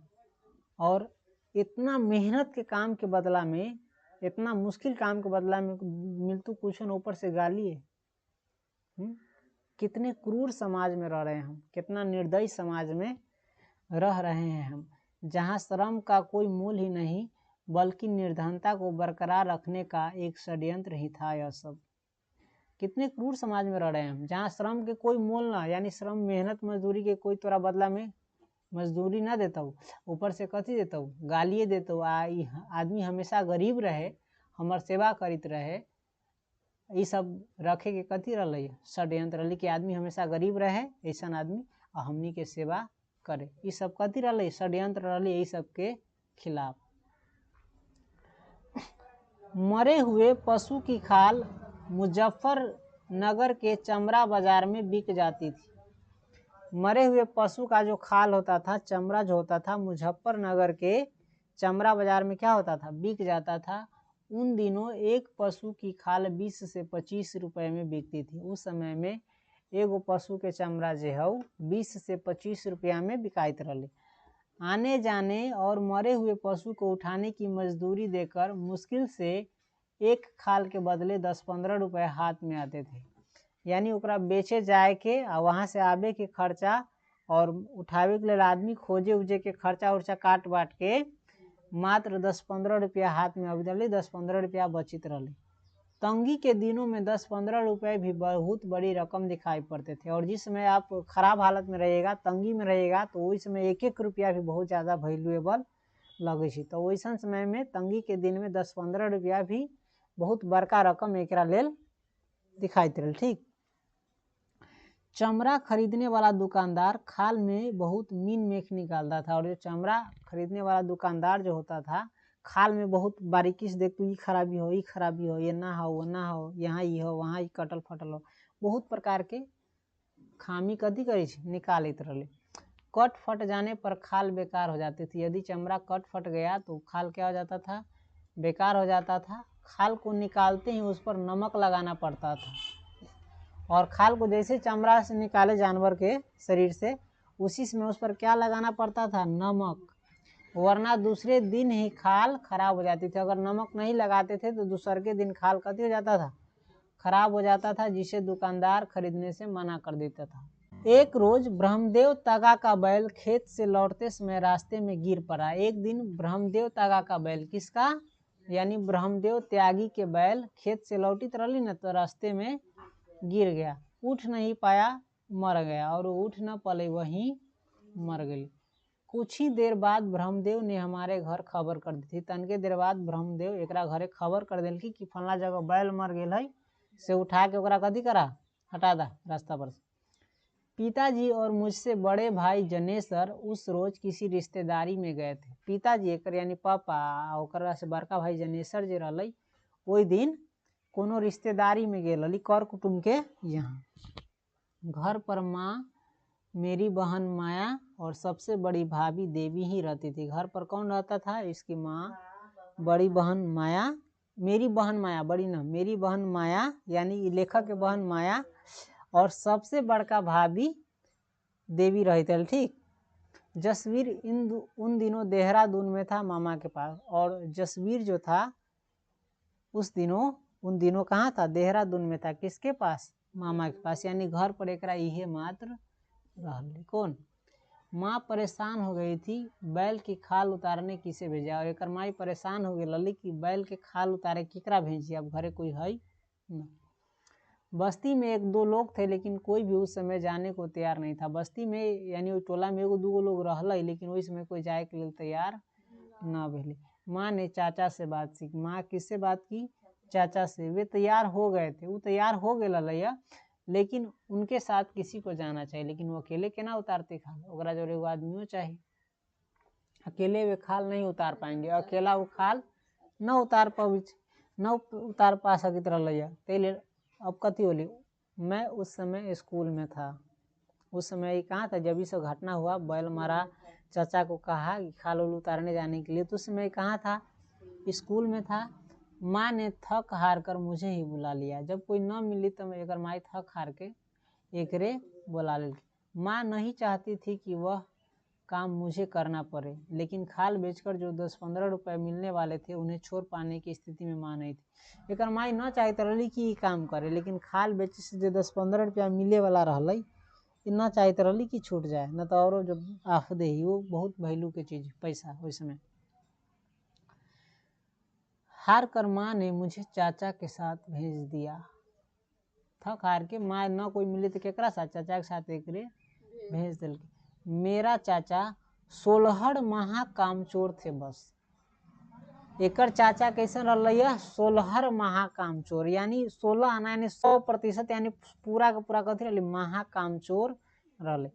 और इतना मेहनत के काम के बदला में, इतना मुश्किल काम के बदला में मिलतू कुछ न ऊपर से गाली है। कितने क्रूर समाज में रह रहे हैं हम, कितना निर्दयी समाज में रह रहे हैं हम, जहाँ श्रम का कोई मूल ही नहीं बल्कि निर्धनता को बरकरार रखने का एक षड्यंत्र ही था यह सब। कितने क्रूर समाज में रह रहे हैं हम, जहाँ श्रम के कोई मोल ना, यानी श्रम मेहनत मजदूरी के कोई तोरा बदला में मजदूरी ना देता हूँ, ऊपर से कथी देता हूँ, गालिए देता हूँ। आदमी हमेशा गरीब रहे, हमार सेवा करित रहे, ये सब रखे के कथी रही षड्यंत्र रही कि आदमी हमेशा गरीब रहे, ऐसा आदमी और हमनी के सेवा करे, ये सब कथी रही षड्यंत्र रही, यही सब के खिलाफ। मरे हुए पशु की खाल मुजफ्फरनगर के चमड़ा बाजार में बिक जाती थी। मरे हुए पशु का जो खाल होता था, चमड़ा जो होता था, मुजफ्फरनगर के चमड़ा बाजार में क्या होता था, बिक जाता था। उन दिनों एक पशु की खाल 20 से 25 रुपए में बिकती थी। उस समय में एगो पशु के चमड़ा जो है 20 से 25 रुपया में बिकाइत रहे। आने जाने और मरे हुए पशु को उठाने की मजदूरी देकर मुश्किल से एक खाल के बदले 10-15 रुपए हाथ में आते थे। यानी ओकरा बेचे जाए के और वहाँ से आवे के खर्चा और उठावे के लिए आदमी खोजे उजे के खर्चा उर्चा काट बाट के मात्र 10-15 रुपया हाथ में अभी रही, 10-15 रुपया बचित रही। तंगी के दिनों में 10-15 रुपए भी बहुत बड़ी रकम दिखाई पड़ते थे, और जिस समय आप खराब हालत में रहिएगा, तंगी में रहिएगा, तो वही समय 1-1 रुपया भी बहुत ज़्यादा वैल्यूएबल लगे। तो वैसा समय में तंगी के दिन में 10-15 रुपया भी बहुत बड़का रकम एक लेल दिखाई रहे, ठीक। चमड़ा खरीदने वाला दुकानदार खाल में बहुत मीन मेख निकालता था, और जो चमड़ा खरीदने वाला दुकानदार जो होता था खाल में बहुत बारीकी से देखते, ये खराबी हो, ये खराबी हो, ये ना हो, वो ना हो, यहाँ ये हो, वहाँ ये कटल फटल हो, बहुत प्रकार के खामी कथी करे निकालित रहे। कट फट जाने पर खाल बेकार हो जाती थी। यदि चमड़ा कट फट गया तो खाल क्या हो जाता था, बेकार हो जाता था। खाल को निकालते ही उस पर नमक लगाना पड़ता था, और खाल को जैसे चमड़ा से निकाले जानवर के शरीर से, उसी समय उस पर क्या लगाना पड़ता था, नमक, वरना दूसरे दिन ही खाल खराब हो जाती थी। अगर नमक नहीं लगाते थे तो दूसरे के दिन खाल कथी हो जाता था, खराब हो जाता था, जिसे दुकानदार खरीदने से मना कर देता था। एक रोज ब्रह्मदेव तागा का बैल खेत से लौटते समय रास्ते में गिर पड़ा। एक दिन ब्रह्मदेव तागा का बैल, किसका, यानी ब्रह्मदेव त्यागी के बैल खेत से लौटित रही न, तो रास्ते में गिर गया, उठ नहीं पाया, मर गया, और उठ न पले वहीं मर गई। कुछ ही देर बाद ब्रह्मदेव ने हमारे घर खबर कर दी थी। तनके देर बाद ब्रह्मदेव एकरा घरे खबर कर दिल कि फला जगह बैल मर गए है, से उठा के ओकरा कथी करा, हटा दा रास्ता पर से। पिताजी और मुझसे बड़े भाई जनेश्वर उस रोज किसी रिश्तेदारी में गए थे। पिताजी एक यानी पापा, ओकरा से बड़का भाई जनेश्वर जो रही वही दिन कोनो रिश्तेदारी में गए रही, कर कुटुम्ब के यहाँ। घर पर माँ, मेरी बहन माया और सबसे बड़ी भाभी देवी ही रहती थी। घर पर कौन रहता था, इसकी माँ, बड़ी बहन माया, मेरी बहन माया, बड़ी न, मेरी बहन माया यानी लेखक के बहन माया और सबसे बड़का भाभी देवी रही थे। ठीक। जसवीर उन दिनों देहरादून में था मामा के पास, और जसवीर जो था उन दिनों कहाँ था? देहरादून में था। किसके पास? मामा के पास। यानी घर पर एकरा इहे मात्र रहले। कौन? माँ परेशान हो गई थी बैल की खाल उतारने किसे भेजा, और एक माई परेशान हो गई लली कि बैल के खाल उतारे केकरा भेजी, अब घरे कोई है न। बस्ती में एक दो लोग थे लेकिन कोई भी उस समय जाने को तैयार नहीं था। बस्ती में यानी वो टोला में एगो दूगो लोग रहल, लेकिन उस समय कोई जाए के लिए तैयार न भेले। माँ ने चाचा से बात सीखी। माँ किससे बात की? चाचा से। वे तैयार हो गए थे, वो तैयार हो गए ललैया, लेकिन उनके साथ किसी को जाना चाहिए। लेकिन वो अकेले केना उतारते खाल? ओकरा जोरे एगो आदमियों चाहिए। अकेले वे खाल नहीं उतार पाएंगे, अकेला वो खाल न उतार पा सकित रहलैया। तेले अब कथी होली? मैं उस समय स्कूल में था। उस समय कहाँ था जब इस घटना हुआ? बैल मारा, चाचा को कहा कि खाल उतारने जाने के लिए, तो उस समय कहाँ था? स्कूल में था। माँ ने थक हार कर मुझे ही बुला लिया। जब कोई न मिली तो एक माई थक हार के एकरे बुला ली। माँ नहीं चाहती थी कि वह काम मुझे करना पड़े, लेकिन खाल बेचकर जो 10-15 रुपए मिलने वाले थे उन्हें छोड़ पाने की स्थिति में माँ नहीं थी। एक माई न चाहते रही कि ये काम करे, लेकिन खाल बेचे से जो 10-15 रुपया मिले वाला रहल न चाहते रही कि छूट जाए, न तो और जो आफदे ही वो बहुत वैल्यू के चीज पैसा उस समय। हार कर माँ ने मुझे चाचा के साथ भेज दिया। थक हार के माँ न कोई मिले तो केकरा साथ? चाचा के साथ एकरे भेज दिल। मेरा चाचा 16 महा कामचोर थे। बस एकर चाचा कैसे रहलैया? 16 महा कामचोर, यानी 16 आना यानी 100%, यानी पूरा का पूरा कथी रहले? महा कामचोर रहले।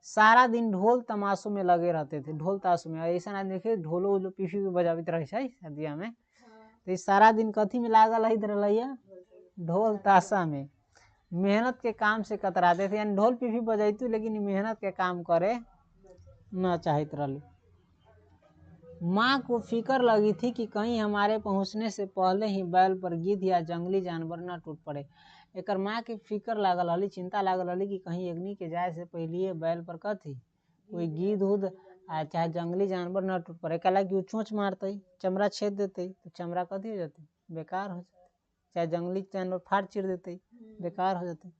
सारा दिन ढोल तमाशों में लगे रहते थे। ढोल ताशों में ऐसा ना देखे ढोलो उलो पीफी बजावित रहे शादिया में, तो सारा दिन कथी में लागल रहलैया? ढोल ताशा में। मेहनत के काम से कतराते थे, यानी ढोल पीफी बजैतू लेकिन मेहनत के काम करे न चाहत रही। माँ को फिक्र लगी थी कि कहीं हमारे पहुंचने से पहले ही बैल पर गिद्ध या जंगली जानवर न टूट पड़े। एक माँ के फिक्र लागल रही, चिंता लागल रही कि कहीं अग्नि के जाए से पहले बैल पर कथी कोई गिद्ध उद्ध आ चाहे जंगली जानवर न टूट पड़े। कहला कि वो चोंच मारते, चमड़ा छेद देते, तो चमड़ा कथी हो जाते? बेकार हो जाते। चाहे जंगली जानवर फाड़ चीर देते, बेकार हो जाते।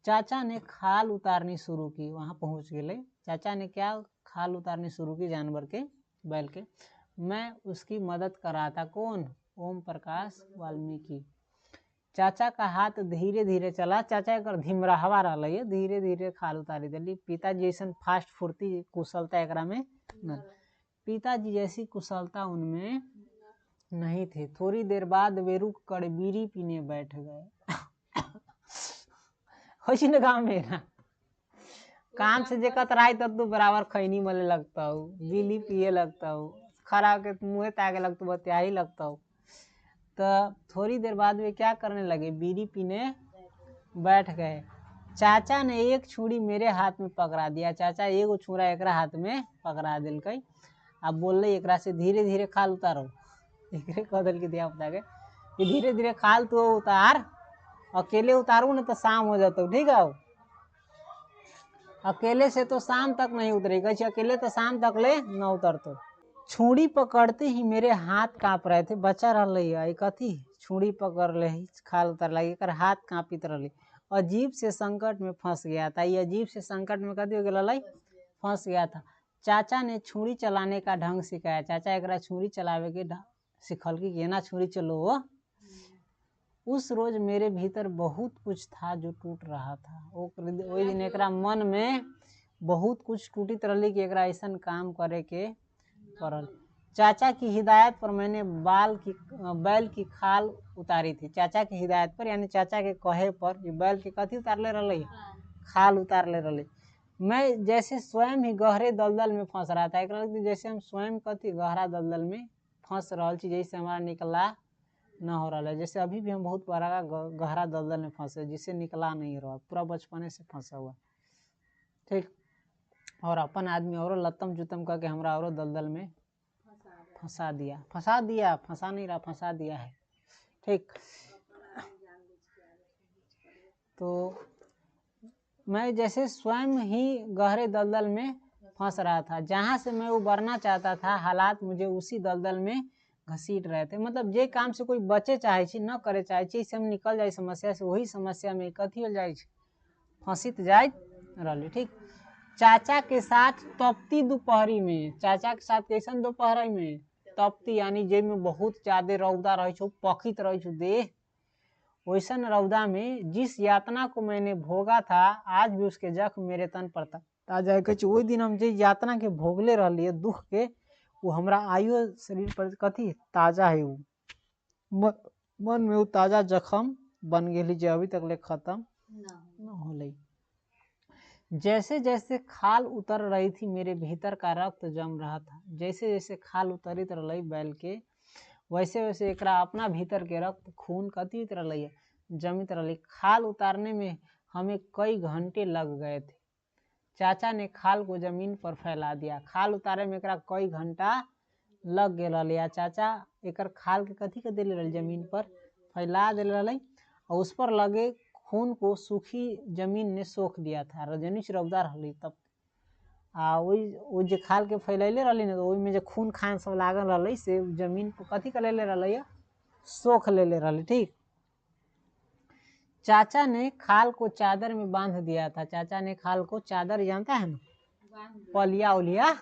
चाचा ने खाल उतारनी शुरू की। वहां पहुंच गए चाचा ने क्या? खाल उतारनी शुरू की जानवर के, बैल के। मैं उसकी मदद कर रहा था। कौन? ओम प्रकाश वाल्मीकि। चाचा का हाथ धीरे धीरे चला। चाचा एक धीमराहवा रहा, धीरे धीरे खाल उतारी दिली। पिताजी जैसन फास्ट फुर्ती कुशलता एकरा में न। पिताजी जैसी कुशलता उनमें नहीं थी। थोड़ी देर बाद वे रुक कर बीड़ी पीने बैठ गए। गाँव में ना काम से जे कतराई तब तो बराबर खैनी मले लगता हो, बीड़ी पिए लगता हो, खड़ा के मुँह ताके लगता, बतिया ही लगता हो। तो थोड़ी देर बाद वे क्या करने लगे? बीड़ी पीने बैठ गए। चाचा ने एक छुरी मेरे हाथ में पकड़ा दिया। चाचा एगो छुरा एकरा हाथ में पकड़ा दिल कई। अब बोल रही एकरा से धीरे धीरे खाल उतारो। एकरे कह दिल के दिया बता के धीरे धीरे खाल तो उतार, अकेले उतारू ना तो शाम हो जाता। ठीक है, अकेले से तो शाम तक नहीं उतरेगा, अकेले तो शाम तक ले न उतरतो। छुरी पकड़ते ही मेरे हाथ कांप रहे थे। बच्चा रहा कथी छुरी पकड़ ले खाल उतर लगी, कर हाथ कांपित रही। अजीब से संकट में फंस गया था। ये अजीब से संकट में कथी हो गया? फंस गया था। चाचा ने छुरी चलाने का ढंग सिखाया। चाचा एक छुरी चलावे के सिखल की केना छुरी चलो वो। उस रोज मेरे भीतर बहुत कुछ था जो टूट रहा था। वो दिन एक मन में बहुत कुछ टूटित रही कि एक ऐसा काम करे के पड़ल। चाचा की हिदायत पर मैंने बैल की खाल उतारी थी। चाचा की हिदायत पर यानी चाचा के कहे पर बैल के कथी उतार ले रही? खाल उतार ले रही। मैं जैसे स्वयं ही गहरे दलदल में फंस रहा था। एक जैसे हम स्वयं कथी गहरा दलदल में फंस रहा चीज, जैसे हमारा निकला न हो रहा है। जैसे अभी भी हम बहुत बड़ा गहरा दलदल में फंसे, जिससे निकला नहीं रहा, पूरा बचपने से फंसा हुआ। ठीक, और अपन आदमी और लत्तम जुतम करके हमरा और दलदल में फंसा दिया, फंसा दिया, फंसा नहीं रहा, फंसा दिया है। ठीक, तो मैं जैसे स्वयं ही गहरे दलदल में फंस रहा था, जहाँ से मैं उबरना चाहता था हालात मुझे उसी दलदल में घसीट रहे थे। मतलब जे काम से कोई बचे चाहे छी, न करे चाहे छी, से हम निकल जाए समस्या से, वही समस्या में कथी हो जाए, फंसित जाए रही। ठीक, चाचा के साथ तपती दोपहरी में, चाचा के साथ कैसन दोपहरी में, तपती यानी जे में बहुत ज्यादा रौदा रहे छो, पखित रहे छो देह, वैसन रौदा में जिस यातना को मैंने भोगा था, आज भी उसके जख्म मेरे तन पर ताजा है। वही दिन हम जे यातना के भोगले रहिए दुख के, वो हमरा आयु शरीर पर कथी ताजा है, वो मन में वो ताजा जख्म बन गई जो अभी तक ले खत्म न होले। जैसे जैसे खाल उतर रही थी मेरे भीतर का रक्त जम रहा था, जैसे जैसे खाल उतरित रही बैल के, वैसे वैसे एकरा अपना भीतर के रक्त खून कथित रही जमित रही। खाल उतारने में हमें कई घंटे लग गए थे। चाचा ने खाल को जमीन पर फैला दिया, खाल उतारे में एकरा कई घंटा लग गया। चाचा एकर खाल के कथी के दिले रही, जमीन पर फैला दिले रही, और उस पर लगे खून को सूखी जमीन ने सोख दिया था। रजनीश रौदा रही तब, आ वही जे खाल के फैलैले रही ना, तो वही में जो खून खान सब लागल रही से जमीन पर कथी कर ले रही, सोख ले रही। ठीक, चाचा ने खाल को चादर में बांध दिया था। चाचा ने खाल को चादर जानता है ना, पलिया उलिया,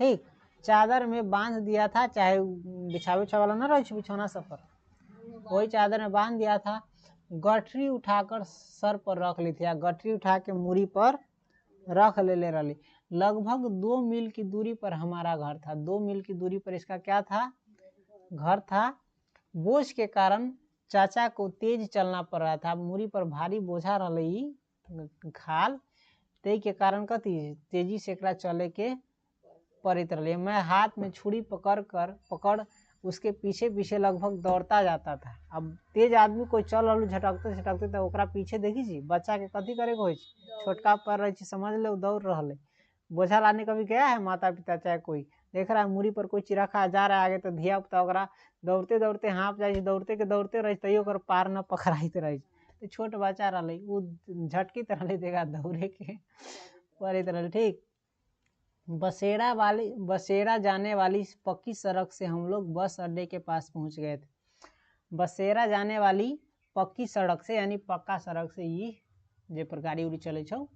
ठीक, चादर में बांध दिया था, चाहे बिछावे वाला ना रहे बिछौना सब पर, वही चादर में बांध दिया था। गठरी उठाकर सर पर रख ली थी, गठरी उठा के मूरी पर रख ले रही। लगभग 2 मील की दूरी पर हमारा घर था, 2 मील की दूरी पर इसका क्या था, घर था। बोझ के कारण चाचा को तेज चलना पड़ रहा था, मूरी पर भारी बोझा रही खाल, ते के कारण कथी तेजी से एकरा चले के पड़ित रही। मैं हाथ में छुरी पकड़ उसके पीछे पीछे लगभग दौड़ता जाता था। अब तेज आदमी कोई चल रहा झटकते झटकते, तो ओकरा पीछे देखी छी बच्चा के कथी करे हो, छोटका पर रही समझ ले दौड़ रहा है। बोझा लाने कभी गया है माता पिता, चाहे कोई देख रहा है मूरी पर कोई चिरखा जा रहा है आगे, तो धिया पुता ओकरा दौड़ते दौड़ते हाँप जाए, दौड़ते के दौड़ते रहे तैयो ओकर पार न पकड़ाइत रहे। तो छोट बच्चा रही, वो झटकी तरह देगा दौड़े के पड़ित रहे। ठीक, बसेरा जाने वाली पक्की सड़क से हम लोग बस अड्डे के पास पहुंच गए थे। बसेरा जाने वाली पक्की सड़क से यानी पक्का सड़क से, ये जे पर गाड़ी उड़ी चले छो,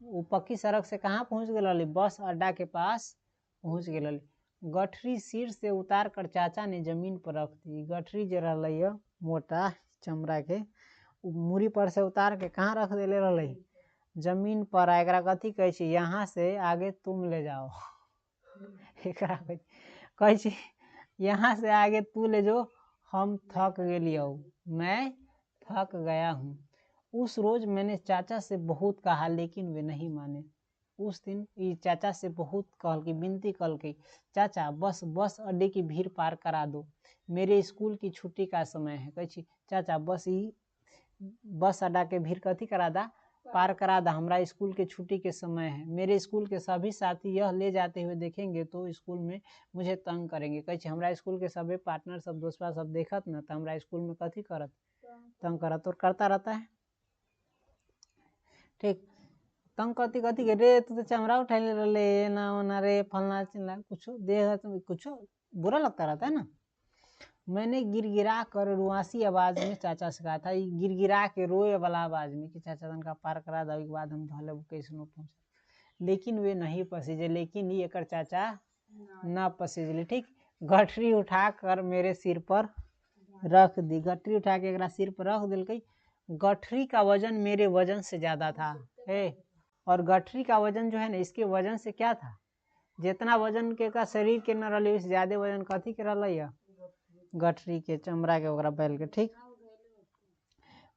वो पक्की सड़क से कहाँ पहुंच गए, बस अड्डा के पास पहुंच गए। गठरी सिर से उतार कर चाचा ने जमीन पर रख दी। गठरी जो रही मोटा चमड़ा के, मूरी पर से उतार के कहाँ रख दिले रही, जमीन पर। एकरा कथी कहे छी, यहाँ से आगे तुम ले जाओ। एकरा कहे छी यहाँ से आगे तू ले जो, हम थक गेलियो, मैं थक गया हूँ। उस रोज मैंने चाचा से बहुत कहा, लेकिन वे नहीं माने। उस दिन ये चाचा से बहुत कहल की विनती कल की, चाचा बस अड्डे की भीड़ पार करा दो, मेरे स्कूल की छुट्टी का समय है। कहे छी चाचा बस अड्डा के भीड़ कथी करा दा, पार करा दा, हमारा स्कूल के छुट्टी के समय है। मेरे स्कूल के सभी साथी यह ले जाते हुए देखेंगे तो स्कूल में मुझे तंग करेंगे। कहे हमारा स्कूल के सभी पार्टनर सब दोस्तवा सब देखत ना, तो हमारा स्कूल में कथी करत, तंग करत, और करता रहता है। ठीक, तंग कथी कथी के रे, तू तो चमड़ा उठा ले ना होना रे, फलना चिल्ला कुछ देख, कुछ बुरा लगता रहता है ना। मैंने गिरगिरा कर रुआसी आवाज में चाचा से कहा था, गिरगिरा के रोए वाला आवाज में कि चाचा तनका पार करा दे के बाद हम धले कैसे पहुंचे, लेकिन वे नहीं पसीजे। लेकिन ये कर चाचा ना पसीजले। ठीक, गठरी उठा कर मेरे सिर पर रख दी, गठरी उठा के एक सिर पर रख दिल। गठरी का वजन मेरे वजन से ज्यादा था और गठरी का वजन जो है ना, इसके वजन से क्या था, जितना वजन के का शरीर के न रही, उससे ज्यादा वजन कथी के रही, गठरी के चमड़ा के ओकरा बैल के। ठीक,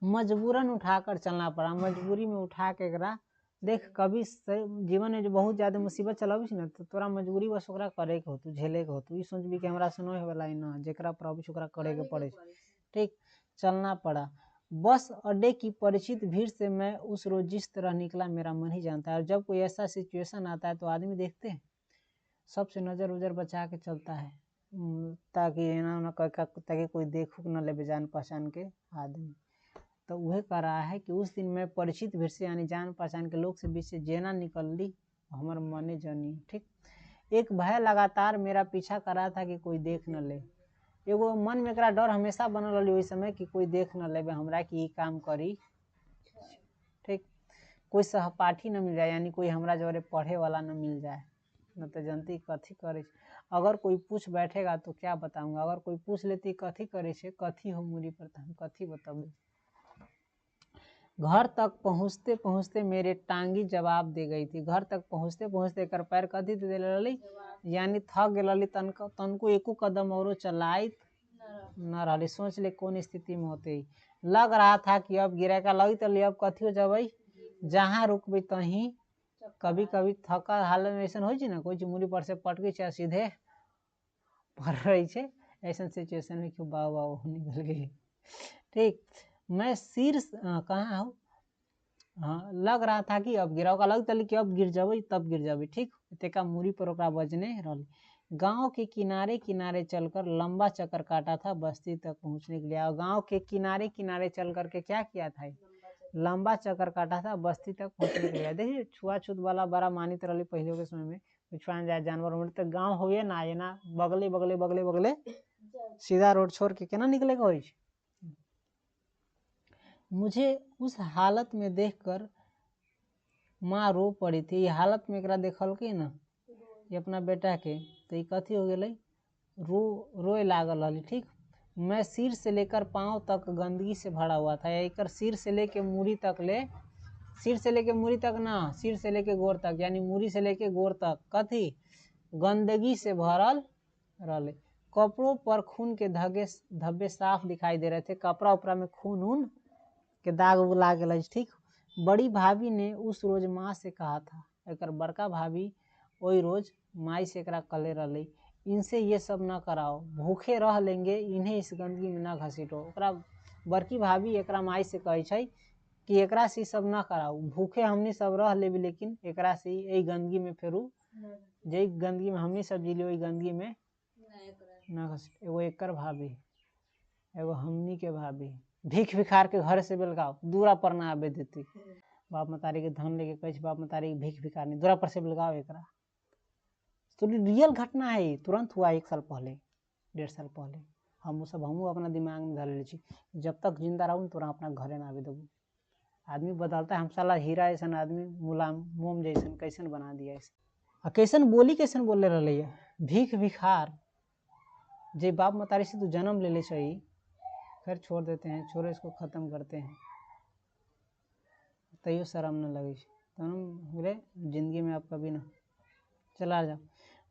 मजबूरन उठाकर चलना पड़ा, मजबूरी में उठा के एकरा देख। कभी जीवन में जो बहुत ज्यादा मुसीबत चलाबी ना, तो तोरा मजबूरी बस ओकरा करे के होतु, झेले के होतु, ई सोचबी कि हमरा से नहीं होला ना, जेकरा प्रॉब्लम ओकरा करे के पड़े। ठीक, चलना पड़ा। बस अड्डे की परिचित भीड़ से मैं उस रोज जिस तरह निकला मेरा मन ही जानता है। और जब कोई ऐसा सिचुएशन आता है तो आदमी देखते हैं सबसे नज़र उजर बचा के चलता है, ताकि ताकि कोई देख न ले जान पहचान के आदमी। तो वह कह रहा है कि उस दिन मैं परिचित भीड़ से यानी जान पहचान के लोग से बीच से जेना निकल ली हमारे मने जनी। ठीक, एक भय लगातार मेरा पीछा कर रहा था कि कोई देख न ले। एगो मन में एकरा डर हमेशा बनल रही ओहि समय कि कोई देख न ले हमरा कि ई काम करी। ठीक, कोई सहपाठी न मिल जाए यानी कोई हमरा जोरे पढ़े वाला न मिल जाए, न तो जनती कथी करे। अगर कोई पूछ बैठेगा तो क्या बताऊंगा, अगर कोई पूछ लेती कथी करे छे कथी हो मुरी पर तो हम कथी बताबे। घर तक पहुँचते पहुँचते मेरे टांगी जवाब दे गई थी। घर तक पहुँचते पहुँचते एकर पैर कथी दे रही यानी थक गई तनको एको कदम औरो चलाइत न रही। सोच ले कौन स्थिति में होते, लग रहा था कि अब गिरा का लगी तो अब कथी हो जाबे, जहाँ रुकबे तहीं। कभी कभी थका हालत में ऐसा हो ना, कोई मुड़ी पर से पटके चाहे सीधे पड़ रही है, ऐसा सिचुएशन में क्यों बाबा निकल गई। ठीक, मैं सिर कहाँ हूँ, हाँ, लग रहा था कि अब गिराव का लग तली कि अब गिर जाबे तब गिर जाबे। ठीक, तेका मुड़ी पर ओकरा बजने रही। गांव के किनारे किनारे चलकर लंबा चक्कर काटा था बस्ती तक पहुंचने के लिए। और गांव के किनारे किनारे चल करके क्या किया था, लंबा चक्कर काटा था बस्ती तक पहुंचने के लिए। देखिए छुआछूत वाला बड़ा मानित रही पहले के समय में, छुआ जाए जानवर उमर तो गाँव हो ना ये ना बगले बगले बगले बगले सीधा रोड छोड़ के केना निकलेगा हो। मुझे उस हालत में देखकर माँ रो पड़ी थी। ये हालत में एकरा देखल के ना ये अपना बेटा के, तो ये कथी हो गई, रोए लागल रही। ठीक, मैं सिर से लेकर पाँव तक गंदगी से भरा हुआ था। एक सिर से लेके मूड़ी तक सिर से लेके मूड़ी तक ना, सिर से लेके गोर तक यानी मूड़ी से लेके गोर तक कथी गंदगी से भरल रहे। कपड़ों पर खून के धब्बे साफ दिखाई दे रहे थे, कपड़ा उपड़ा में खून उन के दाग उग लाग गए। ठीक, बड़ी भाभी ने उस रोज माँ से कहा था, एक बड़का भाभी वही रोज माई से एकरा कले रही, इनसे ये सब ना कराओ, भूखे रह लेंगे, इन्हें इस गंदगी में ना घसीटो। ओकरा बड़की भाभी एकरा माई से कहे छै कि एकरा से सब ना कराओ, भूखे हमनी सब रह लेबी लेकिन एकरा से यही गंदगी में फेरू जे गंदगी में हमनी सब जिले वही गंदगी में ना घसीटो। एगो एकर भाभी, एगो हमनी के भाभी भीख भिखार के घर से बेलगाओ दूरा पर ना आबे देती। बाप मतारी के धन लेके कहे बाप मतारी के भीख भिखार नहीं दूरा पर से बेलगाओ एकरा। तो रियल घटना है, तुरंत हुआ 1 साल पहले 1.5 साल पहले। हम अपना दिमाग में धर ले, जब तक जिंदा रहूँ तोरा अपना घरे ना आवे देबू। आदमी बदलता है, हम साला हीरा ऐसा आदमी मुलायम मोम जैसन कैसन बना दिया ऐसा। कैसन बोली कैसन बोले रही है, भीख भिखार जे बाप मतारी से तू जन्म ले ले सही। फिर छोड़ देते हैं, छोड़े इसको खत्म करते हैं, तैयो शर्म न लगे तो जिंदगी में आप कभी ना चला जाओ।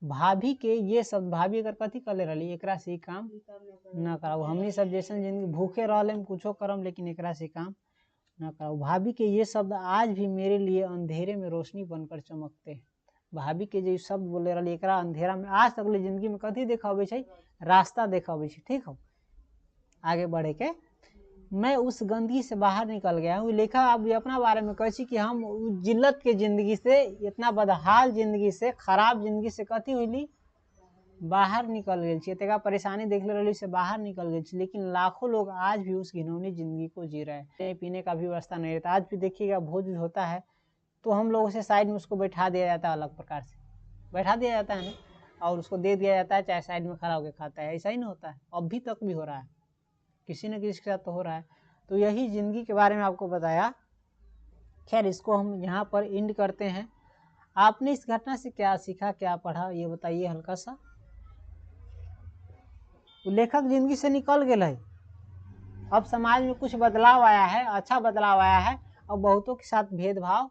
भाभी के ये सब भाभी अगर कथी कर ले रही एकरा से ही काम ना कराओ, हमनी सब जैसे जिंदगी भूखे रह कुछो करम लेकिन एकरा से काम ना कराओ। भाभी के ये शब्द आज भी मेरे लिए अंधेरे में रोशनी बनकर चमकते हैं। भाभी के जो शब्द बोले रही एकरा अंधेरा में आज तक जिंदगी में कथी देखाबे छै, रास्ता देखाबे छै। ठीक हो, आगे बढ़े के मैं उस गंदगी से बाहर निकल गया हूँ। लेखा अब अपना बारे में कहे कि हम जिल्लत के जिंदगी से, इतना बदहाल जिंदगी से, खराब जिंदगी से कथी हुई बाहर निकल गए छी, तेका परेशानी देख ले रही से बाहर निकल गए छी। लेकिन लाखों लोग आज भी उस घिनौनी जिंदगी को जी रहे हैं, पीने का भी व्यवस्था नहीं रहता। आज भी देखिएगा भोज होता है तो हम लोगों से साइड में उसको बैठा दिया जाता है, अलग प्रकार से बैठा दिया जाता है ना, और उसको दे दिया जाता है, चाहे साइड में खड़ा होकर खाता है। ऐसा ही नहीं होता है, अभी तक भी हो रहा है, किसी न किसी के साथ तो हो रहा है। तो यही जिंदगी के बारे में आपको बताया। खैर इसको हम यहाँ पर एंड करते हैं। आपने इस घटना से क्या सीखा, क्या पढ़ा, ये बताइए हल्का सा। लेखक जिंदगी से निकल गए है, अब समाज में कुछ बदलाव आया है, अच्छा बदलाव आया है, और बहुतों के साथ भेदभाव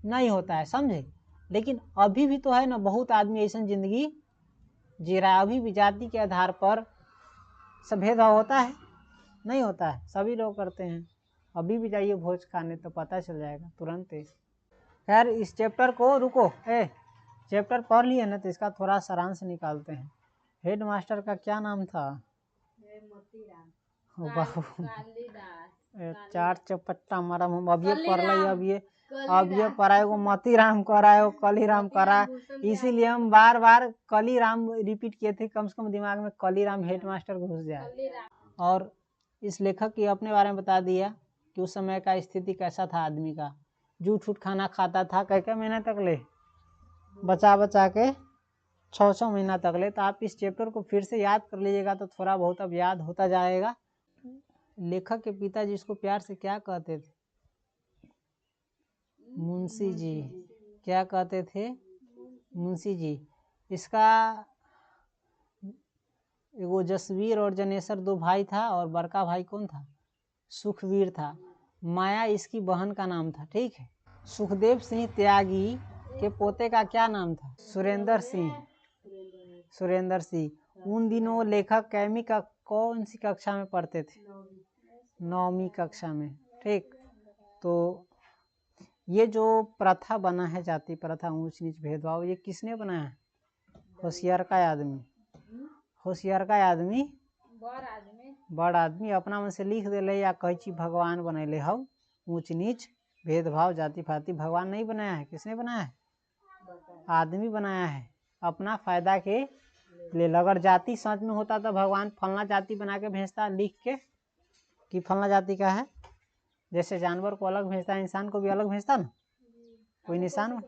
नहीं होता है, समझे। लेकिन अभी भी तो है ना, बहुत आदमी ऐसा जिंदगी जी रहा है। अभी भी जाति के आधार पर सब भेदभाव होता है, नहीं होता है, सभी लोग करते हैं। अभी भी जाइए भोज खाने तो पता चल जाएगा तुरंत ही। खैर इस चैप्टर को रुको, चैप्टर पढ़ लिए ना तो इसका थोड़ा सारांश निकालते हैं। हेड मास्टर का क्या नाम था? मोतीराम बाबू कालिदास चार चपट्टा मारा हम अब ये पढ़ ली अब ये पढ़ाए को मती राम कराए वो कली राम करा, इसीलिए हम बार बार कली राम रिपीट किए थे, कम से कम दिमाग में कली राम हेडमास्टर घुस जाए। और इस लेखक की अपने बारे में बता दिया कि उस समय का स्थिति कैसा था आदमी का, जूठ उठ खाना खाता था कई महीने तक ले, बचा बचा के 6 महीना तक ले। तो आप इस चैप्टर को फिर से याद कर लीजिएगा तो थोड़ा बहुत अब याद होता जाएगा। लेखक के पिताजी इसको प्यार से क्या कहते थे? मुंशी जी। क्या कहते थे? मुंशी जी। इसका वो जसवीर और जनेश्वर 2 भाई था और बड़का भाई कौन था? सुखवीर था। माया इसकी बहन का नाम था, ठीक है। सुखदेव सिंह त्यागी के पोते का क्या नाम था? सुरेंद्र सिंह। सुरेंद्र सिंह। उन दिनों लेखक कैमी का कौन सी कक्षा में पढ़ते थे? 9वीं कक्षा में, ठीक। तो ये जो प्रथा बना है, जाति प्रथा, ऊंच नीच भेदभाव, ये किसने बनाया है? होशियार का आदमी। होशियार का आदमी, बड़ आदमी अपना मन से लिख दे या कही चीज भगवान बनैले हव। ऊंच नीच भेदभाव जाति पाति भगवान नहीं बनाया है, किसने बनाया है? आदमी बनाया है अपना फायदा के लिए। अगर जाति सच में होता तो भगवान फलना जाति बना के भेजता लिख के कि फलना जाति का है। जैसे जानवर को अलग भेजता है, इंसान को भी अलग भेजता ना, कोई निशान